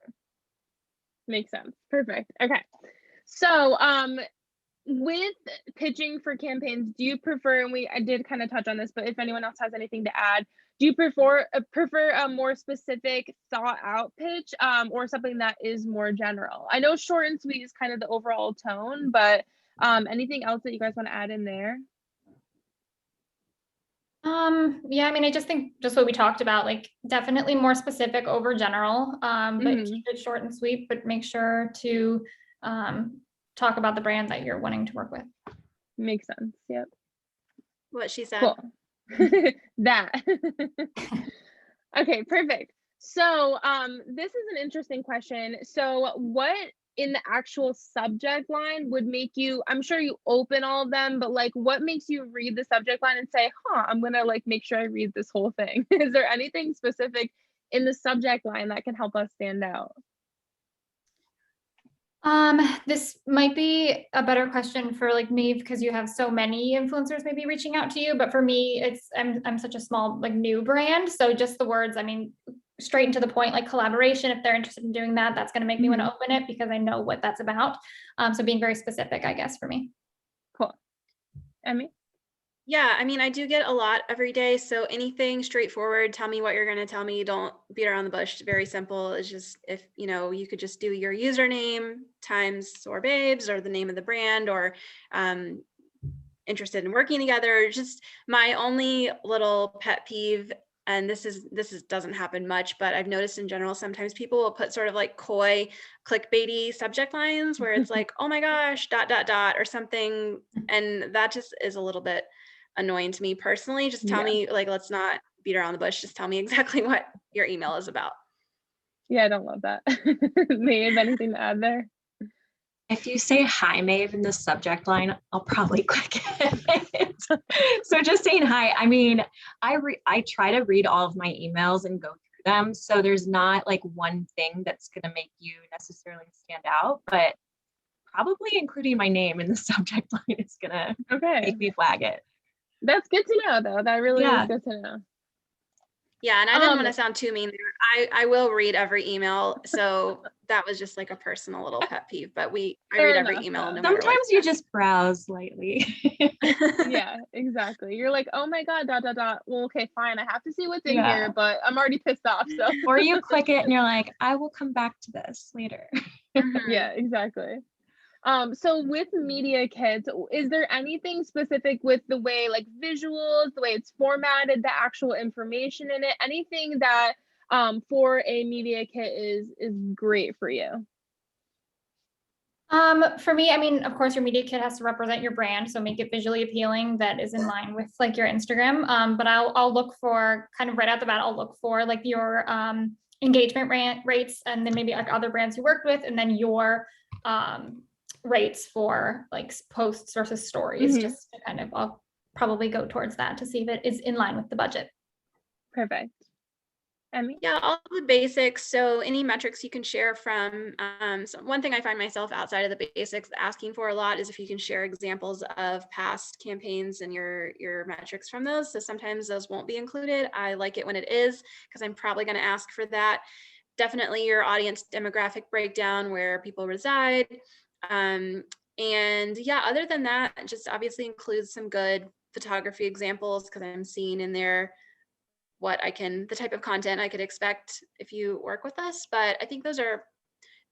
Makes sense. Perfect. Okay. So with pitching for campaigns, do you prefer, and I did kind of touch on this, but if anyone else has anything to add, do you prefer a more specific thought out pitch, or something that is more general? I know short and sweet is kind of the overall tone, but anything else that you guys want to add in there? Yeah, I mean, I just think just what we talked about, like definitely more specific over general, but keep it short and sweet, but make sure to talk about the brand that you're wanting to work with. Makes sense. Yep. What she said. Cool. That. Okay, perfect. So this is an interesting question. So what in the actual subject line would make you, I'm sure you open all of them, but like what makes you read the subject line and say, I'm gonna like make sure I read this whole thing? Is there anything specific in the subject line that can help us stand out? This might be a better question for like me because you have so many influencers maybe reaching out to you, but for me, I'm such a small like new brand. So just the words, I mean, straight into the point, like collaboration, if they're interested in doing that, that's going to make me want to open it because I know what that's about. So being very specific, I guess, for me. Cool. Emmy? Yeah, I mean, I do get a lot every day. So anything straightforward, tell me what you're going to tell me. Don't beat around the bush. Very simple. It's just, if, you know, you could just do your username times Sorbabes or the name of the brand or interested in working together. Just my only little pet peeve, and this doesn't happen much, but I've noticed in general, sometimes people will put sort of like coy clickbaity subject lines where it's like, oh my gosh, ... or something. And that just is a little bit annoying to me personally. Just tell me, like, let's not beat around the bush. Just tell me exactly what your email is about. Yeah, I don't love that. Maeve, anything to add there? If you say hi, Maeve, in the subject line, I'll probably click it. So just saying hi. I mean, I try to read all of my emails and go through them. So there's not like one thing that's going to make you necessarily stand out, but probably including my name in the subject line is going to make me flag it. That's good to know, though. That really is good to know. Yeah, and I didn't want to sound too mean there. I will read every email, so that was just like a personal little pet peeve. But I read every email no matter what. Sometimes you just browse lightly. Yeah, exactly. You're like, oh my God, ... Well, okay, fine. I have to see what's in here, but I'm already pissed off. So Or you click it and you're like, I will come back to this later. yeah, exactly. So with media kits, is there anything specific with the way like visuals, the way it's formatted, the actual information in it, anything that for a media kit is great for you? For me, I mean, of course, your media kit has to represent your brand, so make it visually appealing that is in line with like your Instagram. But I'll look for kind of right out the bat, I'll look for like your engagement rates, and then maybe like other brands you worked with, and then your rates for like posts versus stories. Just to kind of, I'll probably go towards that to see if it is in line with the budget. Perfect. Emmy? Yeah, all the basics. So any metrics you can share from, so one thing I find myself outside of the basics asking for a lot is if you can share examples of past campaigns and your metrics from those. So sometimes those won't be included. I like it when it is, because I'm probably going to ask for that. Definitely your audience demographic breakdown, where people reside. And yeah, other than that, just obviously includes some good photography examples, because I'm seeing in there the type of content I could expect if you work with us. But I think those are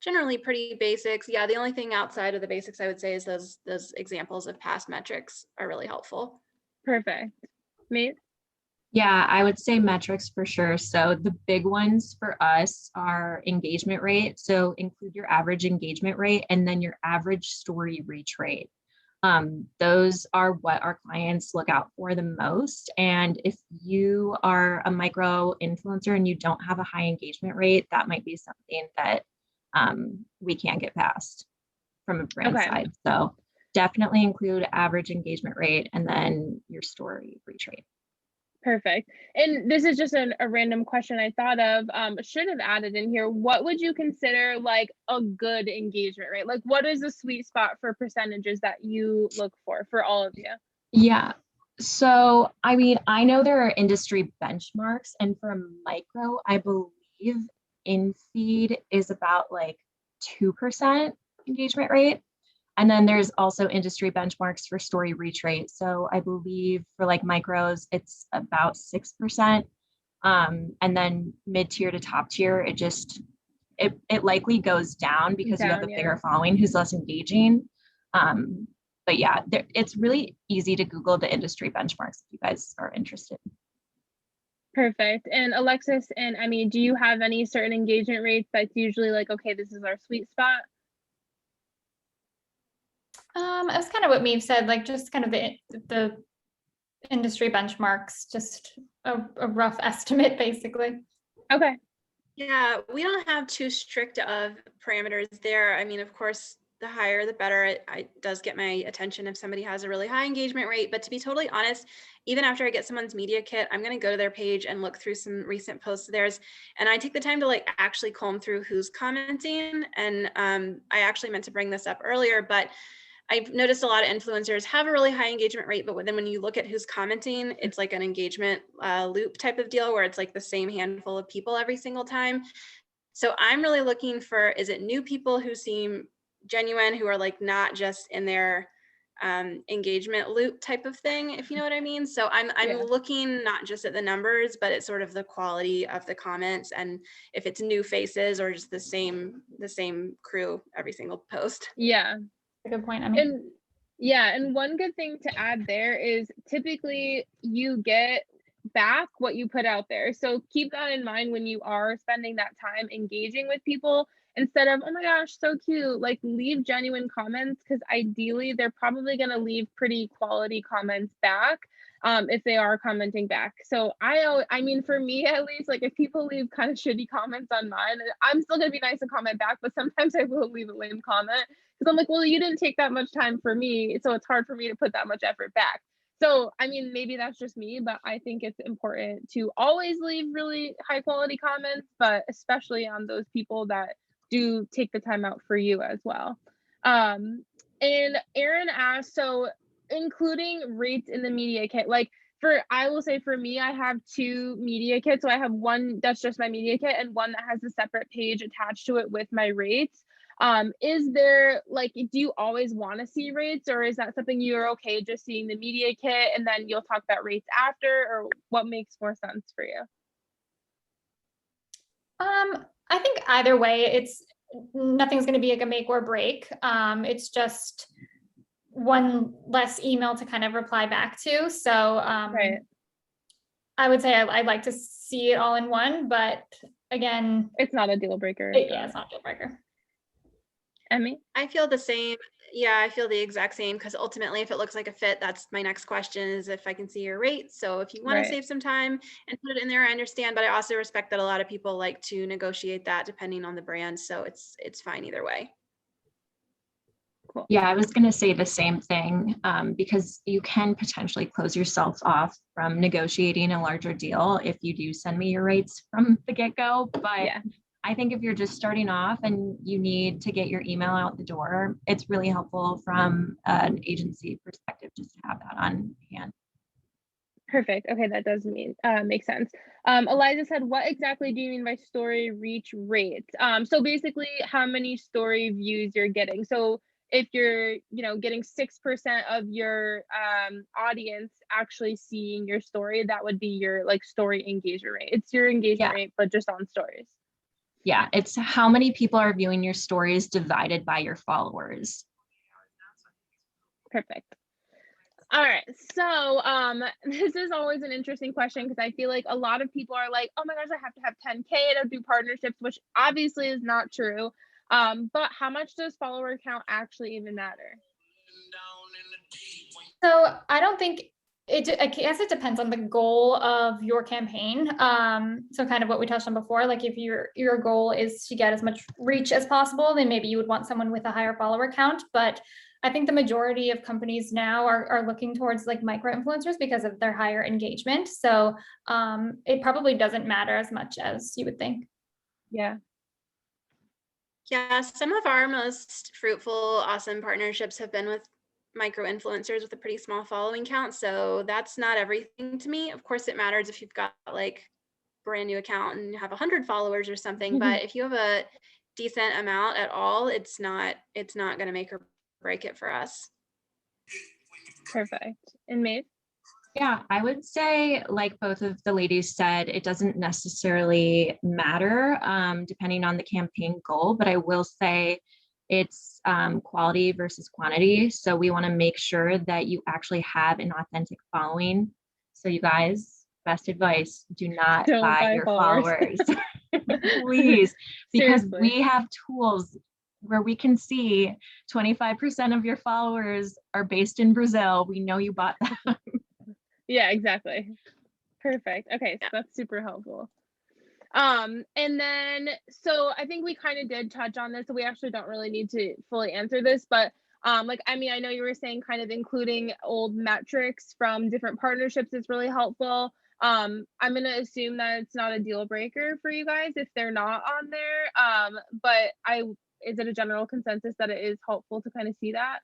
generally pretty basics. Yeah, the only thing outside of the basics I would say is those examples of past metrics are really helpful. Perfect. Me? Yeah, I would say metrics for sure. So the big ones for us are engagement rate. So include your average engagement rate and then your average story reach rate. Those are what our clients look out for the most. And if you are a micro influencer and you don't have a high engagement rate, that might be something that we can't get past from a brand side. So definitely include average engagement rate and then your story reach rate. Perfect. And this is just a random question I thought of, should have added in here. What would you consider like a good engagement rate? Like what is the sweet spot for percentages that you look for all of you? Yeah. So, I mean, I know there are industry benchmarks, and for a micro, I believe in feed is about like 2% engagement rate. And then there's also industry benchmarks for story reach rate. So I believe for like micros, it's about 6%. And then mid-tier to top tier, it likely goes down because you have a bigger following who's less engaging. But yeah, it's really easy to Google the industry benchmarks if you guys are interested. Perfect. And Alexis and Emmy, do you have any certain engagement rates that's usually like, okay, this is our sweet spot? It was kind of what Maeve said, like just kind of the industry benchmarks, just a rough estimate, basically. Okay. Yeah, we don't have too strict of parameters there. I mean, of course, the higher the better. It does get my attention if somebody has a really high engagement rate. But to be totally honest, even after I get someone's media kit, I'm going to go to their page and look through some recent posts of theirs. And I take the time to like actually comb through who's commenting. And I actually meant to bring this up earlier, but I've noticed a lot of influencers have a really high engagement rate, but then when you look at who's commenting, it's like an engagement loop type of deal where it's like the same handful of people every single time. So I'm really looking for, is it new people who seem genuine, who are like not just in their engagement loop type of thing, if you know what I mean? So I'm looking not just at the numbers, but at sort of the quality of the comments, and if it's new faces or just the same crew every single post. Yeah. A good point. I mean, and one good thing to add there is typically you get back what you put out there. So keep that in mind when you are spending that time engaging with people, instead of, oh my gosh, so cute, like leave genuine comments, because ideally they're probably going to leave pretty quality comments back if they are commenting back. So I mean, for me at least, like if people leave kind of shitty comments on mine, I'm still going to be nice and comment back, but sometimes I will leave a lame comment because I'm like, well, you didn't take that much time for me, so it's hard for me to put that much effort back. So, I mean, maybe that's just me, but I think it's important to always leave really high quality comments, but especially on those people that do take the time out for you as well. And Aaron asked, so including rates in the media kit, like I will say for me, I have 2 media kits. So I have one that's just my media kit and one that has a separate page attached to it with my rates. Is there like, do you always want to see rates, or is that something you're okay just seeing the media kit and then you'll talk about rates after, or what makes more sense for you? I think either way, it's nothing's going to be like a make or break. It's just one less email to kind of reply back to. So Right. I would say I'd like to see it all in one, but again, It's not a deal breaker. yeah, it's not a deal breaker. Emmy? I feel the same. Yeah, I feel the exact same, because ultimately, if it looks like a fit, that's my next question, is if I can see your rate. So if you want Right. to save some time and put it in there, I understand, but I also respect that a lot of people like to negotiate that depending on the brand. So it's fine either way. Cool. Yeah, I was going to say the same thing, because you can potentially close yourself off from negotiating a larger deal if you do send me your rates from the get-go. But Yeah. I think if you're just starting off and you need to get your email out the door, it's really helpful from an agency perspective just to have that on hand. Perfect. Okay, that does make sense. Eliza said, what exactly do you mean by story reach rate? So basically how many story views you're getting. So if you're, getting 6% of your audience actually seeing your story, that would be your like story engagement rate. It's your engagement rate, but just on stories. Yeah, it's how many people are viewing your stories divided by your followers. Perfect. All right. So this is always an interesting question, because I feel like a lot of people are like, oh my gosh, I have to have 10K to do partnerships, which obviously is not true. But how much does follower count actually even matter? So I don't think I guess it depends on the goal of your campaign. So kind of what we touched on before, like if your goal is to get as much reach as possible, then maybe you would want someone with a higher follower count. But I think the majority of companies now are looking towards like micro influencers because of their higher engagement. So it probably doesn't matter as much as you would think. Yeah. Yeah, some of our most fruitful, awesome partnerships have been with micro influencers with a pretty small following count. So that's not everything to me. Of course, it matters if you've got like brand new account and you have 100 followers or something. But if you have a decent amount at all, it's not going to make or break it for us. Perfect. And Maeve? Yeah, I would say, like both of the ladies said, it doesn't necessarily matter depending on the campaign goal, but I will say it's quality versus quantity. So we want to make sure that you actually have an authentic following. So you guys, best advice, do not Don't buy buy your followers. please, because Seriously. we have tools where we can see 25% of your followers are based in Brazil. We know you bought them. Yeah, exactly. Perfect. Okay, so that's super helpful. And then, so I think we kind of did touch on this, so we actually don't really need to fully answer this, but like, I mean, I know you were saying kind of including old metrics from different partnerships is really helpful. I'm going to assume that it's not a deal breaker for you guys if they're not on there. But is it a general consensus that it is helpful to kind of see that?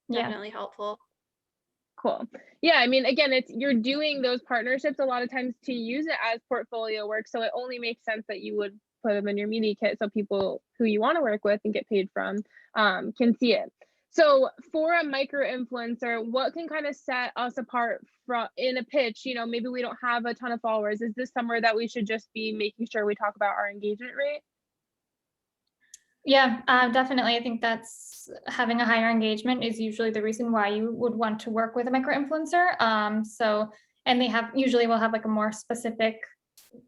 Yeah. Definitely helpful. Cool. Yeah, I mean, again, you're doing those partnerships a lot of times to use it as portfolio work. So it only makes sense that you would put them in your media kit so people who you want to work with and get paid from can see it. So for a micro influencer, what can kind of set us apart from in a pitch? Maybe we don't have a ton of followers. Is this somewhere that we should just be making sure we talk about our engagement rate? Yeah, definitely. I think that's having a higher engagement is usually the reason why you would want to work with a micro influencer. And they usually will have like a more specific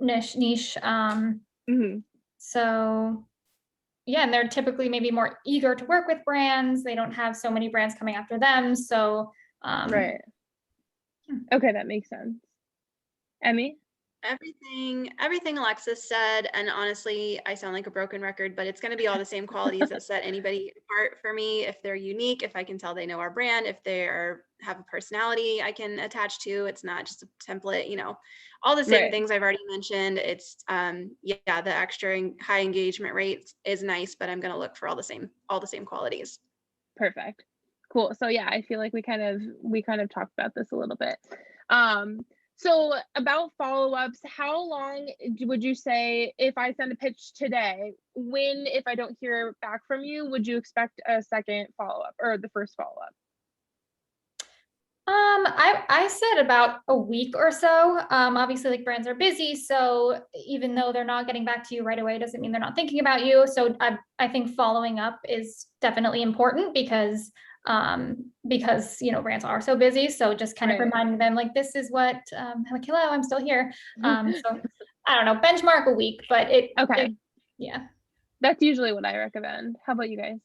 niche. So yeah, and they're typically maybe more eager to work with brands. They don't have so many brands coming after them. So right. Okay, that makes sense. Emmy? Everything Alexis said, and honestly, I sound like a broken record, but it's going to be all the same qualities that set anybody apart for me. If they're unique, if I can tell they know our brand, if they have a personality I can attach to, it's not just a template, all the same things I've already mentioned. It's the extra high engagement rate is nice, but I'm going to look for all the same qualities. Perfect. Cool. So yeah, I feel like we kind of talked about this a little bit. So about follow-ups, how long would you say if I send a pitch today, when, if I don't hear back from you, would you expect a second follow-up or the first follow-up? I said about a week or so. Obviously, like brands are busy, so even though they're not getting back to you right away, doesn't mean they're not thinking about you. So I think following up is definitely important because brands are so busy. So just kind of Right. reminding them like this is what like hello, I'm still here. So I don't know, benchmark a week, but Okay. yeah. That's usually what I recommend. How about you guys?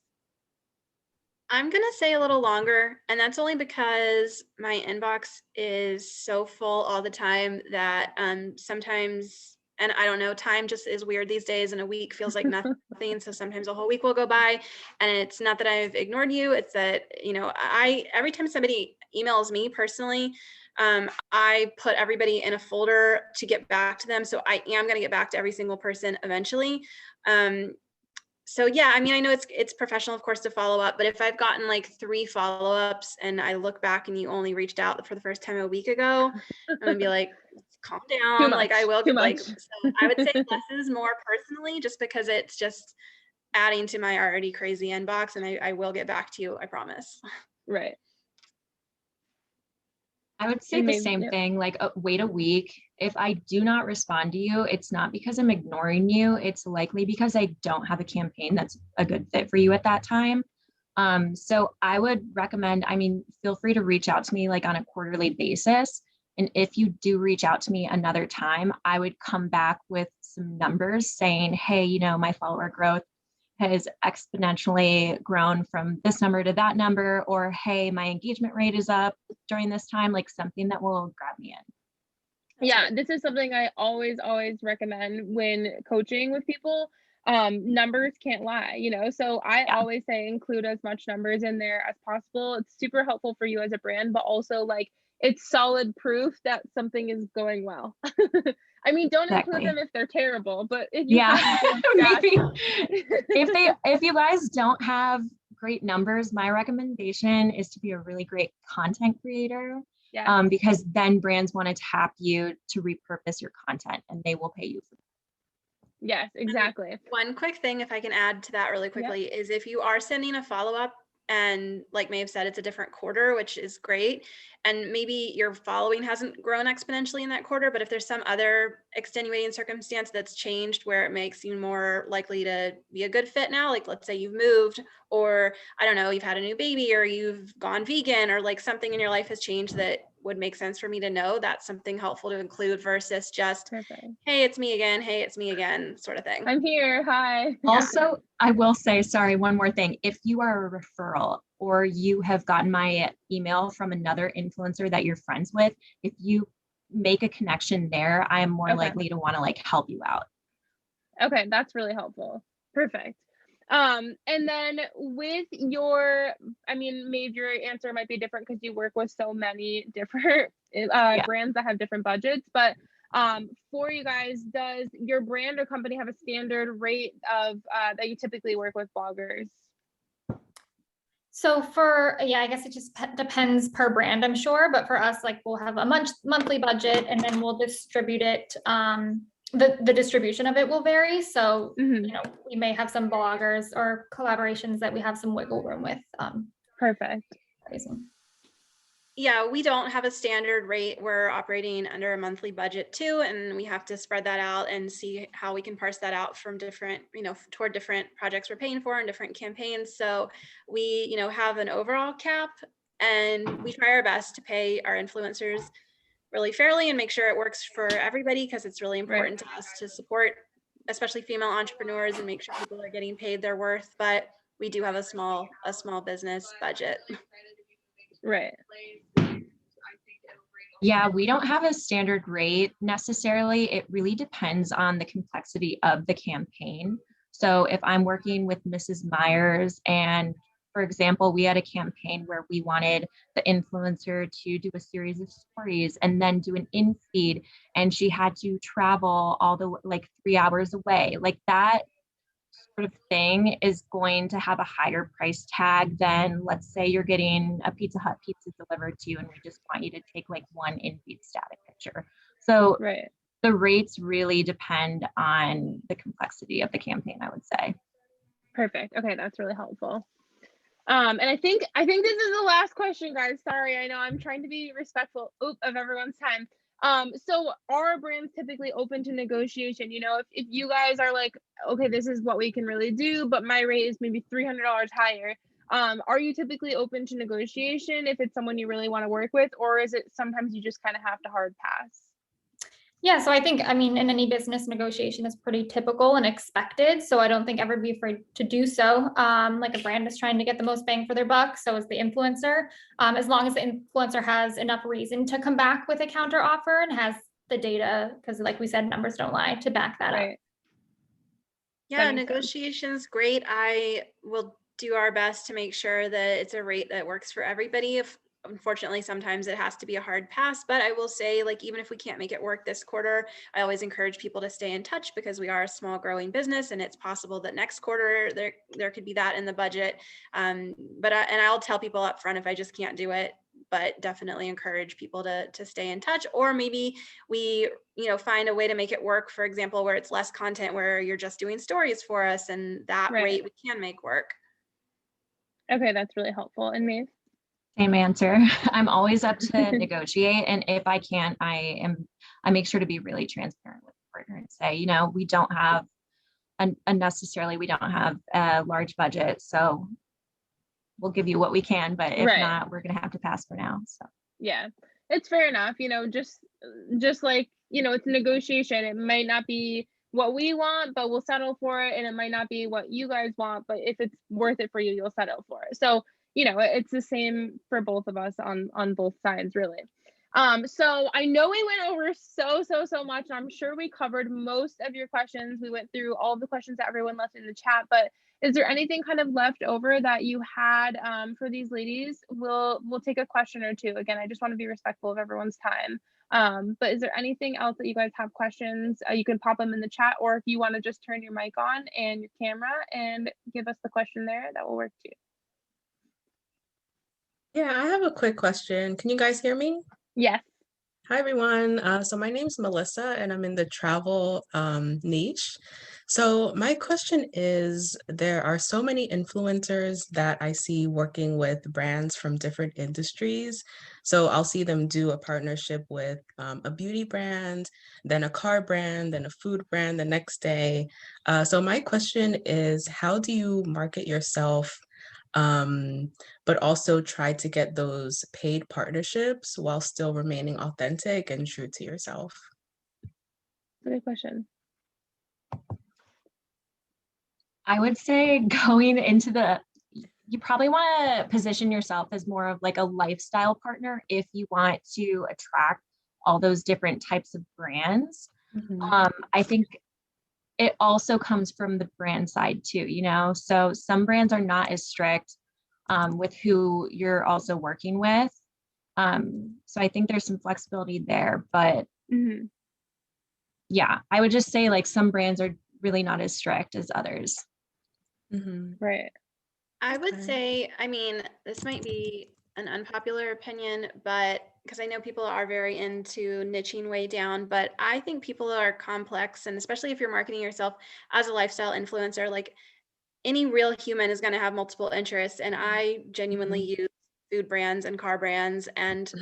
I'm gonna say a little longer, and that's only because my inbox is so full all the time that sometimes, and I don't know, time just is weird these days, and a week feels like nothing. So sometimes a whole week will go by, and it's not that I've ignored you, it's that I every time somebody emails me personally, I put everybody in a folder to get back to them. So I am gonna get back to every single person eventually. So yeah, I mean, I know it's professional, of course, to follow up, but if I've gotten like 3 follow-ups and I look back and you only reached out for the first time a week ago, I'm gonna be like, calm down. Like I will Too get like, much. so I would say less is more personally, just because it's just adding to my already crazy inbox, and I will get back to you, I promise. Right. I would say And the maybe, same yeah. thing, like wait a week. If I do not respond to you, it's not because I'm ignoring you. It's likely because I don't have a campaign that's a good fit for you at that time. So I would recommend, I mean, feel free to reach out to me like on a quarterly basis. And if you do reach out to me another time, I would come back with some numbers saying, hey, my follower growth has exponentially grown from this number to that number, or hey, my engagement rate is up during this time, like something that will grab me in. Yeah, this is something I always recommend when coaching with people. Numbers can't lie, so I Yeah. always say include as much numbers in there as possible. It's super helpful for you as a brand, but also like it's solid proof that something is going well. I mean, don't include Exactly. them if they're terrible, but if you Yeah. have good Maybe stats. if you guys don't have great numbers, my recommendation is to be a really great content creator. Yes. Because then brands want to tap you to repurpose your content and they will pay you for that. Yes, exactly. One quick thing, if I can add to that really quickly, is if you are sending a follow-up and like Maeve said, it's a different quarter, which is great. And maybe your following hasn't grown exponentially in that quarter, but if there's some other extenuating circumstance that's changed where it makes you more likely to be a good fit now, like let's say you've moved, or I don't know, you've had a new baby, or you've gone vegan, or like something in your life has changed that would make sense for me to know, that's something helpful to include versus just, Perfect. hey, it's me again, hey, it's me again, sort of thing. I'm here. Hi. Also, I will say, sorry, one more thing. If you are a referral or you have gotten my email from another influencer that you're friends with, if you make a connection there, I am more Okay. likely to want to like help you out. Okay, that's really helpful. Perfect. And then with I mean, maybe your answer might be different because you work with so many different brands that have different budgets, but for you guys, does your brand or company have a standard rate of that you typically work with bloggers? So I guess it just depends per brand, I'm sure, but for us, like we'll have a monthly budget and then we'll distribute it. The distribution of it will vary. So, we may have some bloggers or collaborations that we have some wiggle room with. Perfect. Yeah, we don't have a standard rate. We're operating under a monthly budget too, and we have to spread that out and see how we can parse that out from different, toward different projects we're paying for and different campaigns. So we, have an overall cap, and we try our best to pay our influencers really fairly and make sure it works for everybody, because it's really important to us to support, especially female entrepreneurs, and make sure people are getting paid their worth. But we do have a small business budget. Right. Yeah, we don't have a standard rate necessarily. It really depends on the complexity of the campaign. So if I'm working with Mrs. Myers, and for example, we had a campaign where we wanted the influencer to do a series of stories and then do an in-feed, and she had to travel all the like 3 hours away. Like that sort of thing is going to have a higher price tag than, let's say you're getting a Pizza Hut pizza delivered to you and we just want you to take like one in-feed static picture. So Right. the rates really depend on the complexity of the campaign, I would say. Perfect. Okay, that's really helpful. And I think this is the last question, guys. Sorry, I know I'm trying to be respectful of everyone's time. So are brands typically open to negotiation? You know, if you guys are like, okay, this is what we can really do, but my rate is maybe $300 higher. Are you typically open to negotiation if it's someone you really want to work with, or is it sometimes you just kind of have to hard pass? Yeah, so I think, I mean, in any business, negotiation is pretty typical and expected. So I don't think ever be afraid to do so. Like a brand is trying to get the most bang for their buck, so is the influencer. As long as the influencer has enough reason to come back with a counter offer and has the data, because like we said, numbers don't lie, to back that up. Right. Yeah, makes sense. negotiation's great. I will do our best to make sure that it's a rate that works for everybody. If unfortunately, sometimes it has to be a hard pass, but I will say, like, even if we can't make it work this quarter, I always encourage people to stay in touch because we are a small growing business and it's possible that next quarter there could be that in the budget. But I'll tell people up front if I just can't do it, but definitely encourage people to stay in touch, or maybe we, find a way to make it work. For example, where it's less content, where you're just doing stories for us, and that Right. rate we can make work. Okay, that's really helpful. And Maeve? Same answer. I'm always up to negotiate. And if I can't, I make sure to be really transparent with the partner and say, we don't have unnecessarily, we don't have a large budget. So we'll give you what we can, but if Right. not, we're going to have to pass for now. So Yeah, it's fair enough. Just like, it's a negotiation. It might not be what we want, but we'll settle for it. And it might not be what you guys want, but if it's worth it for you, you'll settle for it. So, it's the same for both of us on both sides, really. So I know we went over so much. I'm sure we covered most of your questions. We went through all the questions that everyone left in the chat, but is there anything kind of left over that you had for these ladies? We'll take a question or two. Again, I just want to be respectful of everyone's time. But is there anything else that you guys have questions? You can pop them in the chat, or if you want to just turn your mic on and your camera and give us the question there, that will work too. Yeah, I have a quick question. Can you guys hear me? Yes. Hi, everyone. So my name's Melissa, and I'm in the travel niche. So my question is, there are so many influencers that I see working with brands from different industries. So I'll see them do a partnership with a beauty brand, then a car brand, then a food brand the next day. So my question is, how do you market yourself, but also try to get those paid partnerships while still remaining authentic and true to yourself? Good question. I would say going into you probably want to position yourself as more of like a lifestyle partner if you want to attract all those different types of brands. Mm-hmm. I think it also comes from the brand side too, so some brands are not as strict with who you're also working with. So I think there's some flexibility there, but Mm-hmm. yeah, I would just say like some brands are really not as strict as others. Mm-hmm. Right. I would Okay. say, I mean, this might be an unpopular opinion, but because I know people are very into niching way down, but I think people are complex, and especially if you're marketing yourself as a lifestyle influencer, like any real human is going to have multiple interests. And I genuinely use food brands and car brands and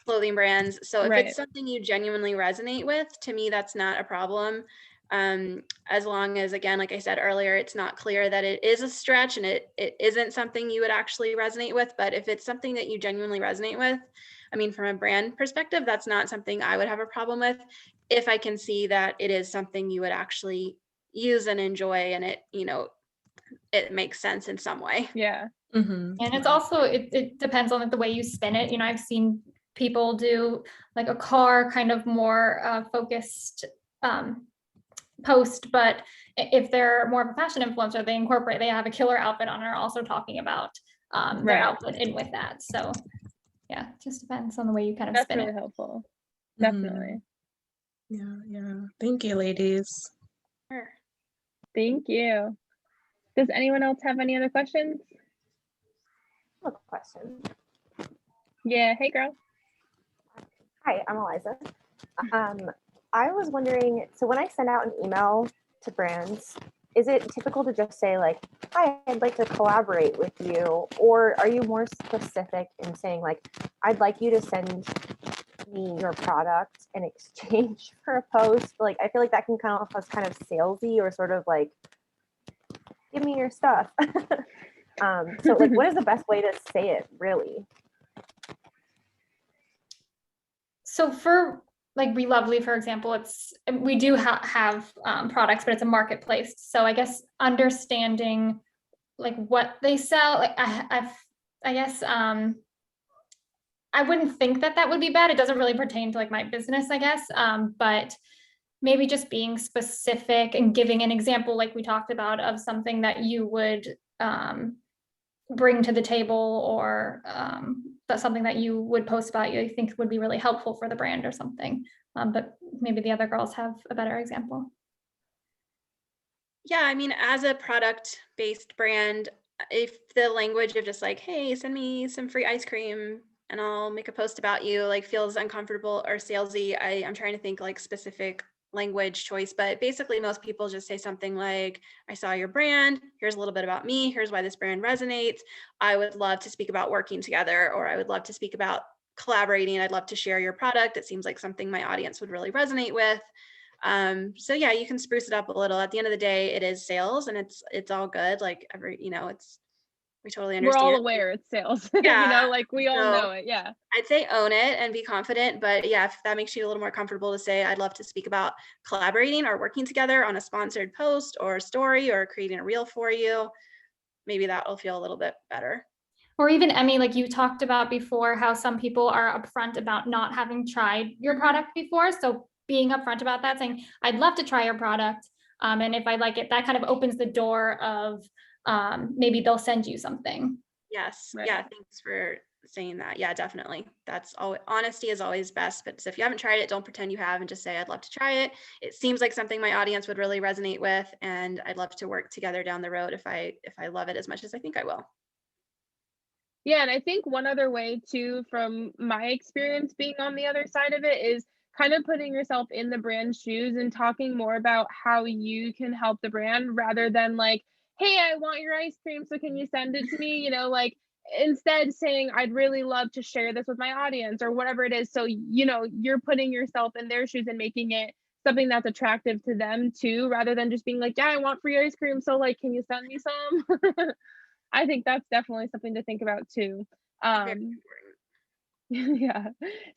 clothing brands. So if Right. it's something you genuinely resonate with, to me, that's not a problem. As long as, again, like I said earlier, it's not clear that it is a stretch and it isn't something you would actually resonate with. But if it's something that you genuinely resonate with, I mean, from a brand perspective, that's not something I would have a problem with if I can see that it is something you would actually use and enjoy, and it makes sense in some way. Yeah. Mm-hmm. And it's also, it depends on like the way you spin it. I've seen people do like a car kind of more focused post, but if they're more of a fashion influencer, they have a killer outfit on and are also talking about their Right. outfit in with that. So yeah, it just depends on the way you kind of That's spin really it. helpful. Mm-hmm. Definitely. Yeah. Thank you, ladies. Sure. Thank you. Does anyone else have any other questions? I have a question. Yeah, hey girl. Hi, I'm Eliza. I was wondering, so when I send out an email to brands, is it typical to just say like, hi, I'd like to collaborate with you? Or are you more specific in saying like, I'd like you to send me your product in exchange for a post? Like, I feel like that can come off as kind of salesy or sort of like, give me your stuff. So like, what is the best way to say it really? So for like Be Lovely, for example, we do have products, but it's a marketplace. So I guess understanding like what they sell, like I guess I wouldn't think that would be bad. It doesn't really pertain to like my business, I guess. But maybe just being specific and giving an example, like we talked about, of something that you would bring to the table, or that's something that you would post about you think would be really helpful for the brand or something. But maybe the other girls have a better example. Yeah, I mean, as a product-based brand, if the language of just like, hey, send me some free ice cream and I'll make a post about you, like feels uncomfortable or salesy, I'm trying to think like specific language choice, but basically most people just say something like, I saw your brand, here's a little bit about me, here's why this brand resonates. I would love to speak about working together, or I would love to speak about collaborating. I'd love to share your product. It seems like something my audience would really resonate with. So yeah, you can spruce it up a little. At the end of the day, it is sales, and it's all good. Like we totally understand. We're all aware it's sales. Yeah. Like we all know it. Yeah. I'd say own it and be confident, but yeah, if that makes you a little more comfortable to say, I'd love to speak about collaborating or working together on a sponsored post or story or creating a reel for you, maybe that will feel a little bit better. Or even Emmy, like you talked about before, how some people are upfront about not having tried your product before. So being upfront about that, saying, I'd love to try your product. And if I like it, that kind of opens the door of maybe they'll send you something. Yes. Right. Yeah. Thanks for saying that. Yeah, definitely. That's all. Honesty is always best. But if you haven't tried it, don't pretend you have and just say, I'd love to try it. It seems like something my audience would really resonate with, and I'd love to work together down the road if I love it as much as I think I will. Yeah, and I think one other way too, from my experience being on the other side of it, is kind of putting yourself in the brand's shoes and talking more about how you can help the brand rather than like, hey, I want your ice cream, so can you send it to me? Like instead saying, I'd really love to share this with my audience or whatever it is. So, you're putting yourself in their shoes and making it something that's attractive to them too, rather than just being like, yeah, I want free ice cream, so like, can you send me some? I think that's definitely something to think about too. Yeah.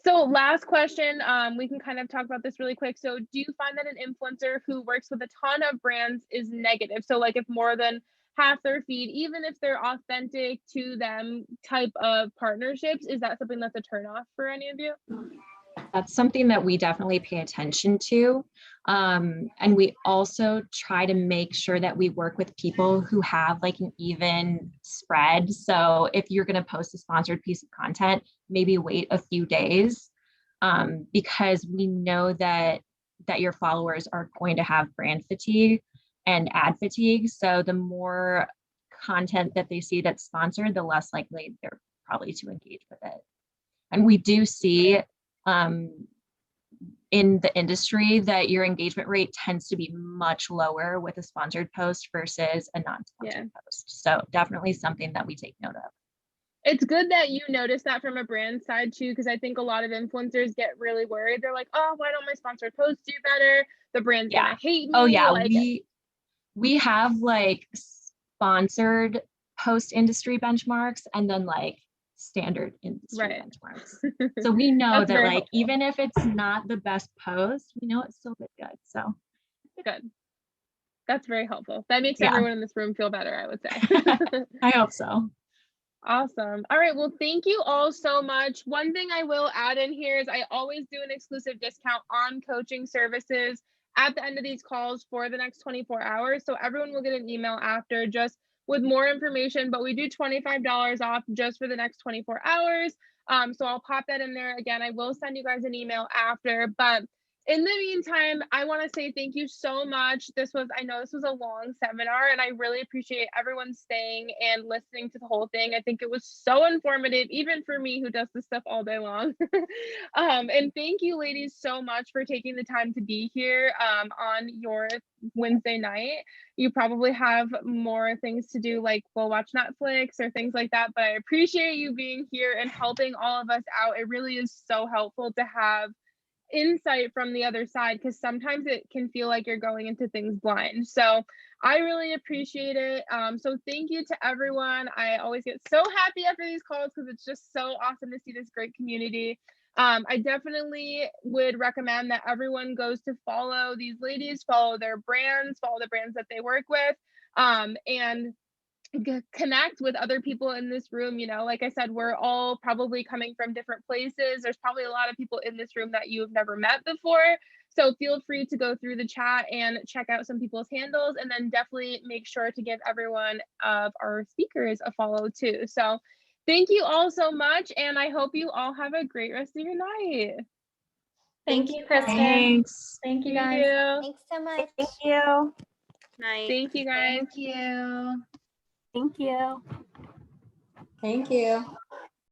So last question, we can kind of talk about this really quick. So do you find that an influencer who works with a ton of brands is negative? So like if more than half their feed, even if they're authentic to them type of partnerships, is that something that's a turnoff for any of you? That's something that we definitely pay attention to. And we also try to make sure that we work with people who have like an even spread. So if you're going to post a sponsored piece of content, maybe wait a few days, because we know that your followers are going to have brand fatigue and ad fatigue. So the more content that they see that's sponsored, the less likely they're probably to engage with it. And we do see in the industry that your engagement rate tends to be much lower with a sponsored post versus a non-sponsored post. So definitely something that we take note of. It's good that you notice that from a brand side too, because I think a lot of influencers get really worried. They're like, oh, why don't my sponsored posts do better? The brand's gonna hate me. Oh yeah, like, we have like sponsored post industry benchmarks and then like standard industry benchmarks. So we know that like helpful. Even if it's not the best post, we know it's still good. So good. That's very helpful. That makes everyone in this room feel better, I would say. I hope so. Awesome. All right. Well, thank you all so much. One thing I will add in here is I always do an exclusive discount on coaching services at the end of these calls for the next 24 hours. So everyone will get an email after just with more information, but we do $25 off just for the next 24 hours. So I'll pop that in there again. I will send you guys an email after, but in the meantime, I want to say thank you so much. I know this was a long seminar, and I really appreciate everyone staying and listening to the whole thing. I think it was so informative, even for me who does this stuff all day long. And thank you, ladies, so much for taking the time to be here on your Wednesday night. You probably have more things to do, like we'll watch Netflix or things like that, but I appreciate you being here and helping all of us out. It really is so helpful to have insight from the other side, because sometimes it can feel like you're going into things blind. So I really appreciate it. So thank you to everyone. I always get so happy after these calls because it's just so awesome to see this great community. I definitely would recommend that everyone goes to follow these ladies, follow their brands, follow the brands that they work with, and connect with other people in this room. Like I said, we're all probably coming from different places. There's probably a lot of people in this room that you've never met before. So feel free to go through the chat and check out some people's handles, and then definitely make sure to give everyone of our speakers a follow too. So thank you all so much, and I hope you all have a great rest of your night. Thank you, Kristen. Thanks. Thank you, Thank guys. you. Thanks so much. Thank you. Night. Thank you, guys. Thank you. Thank you. Thank you.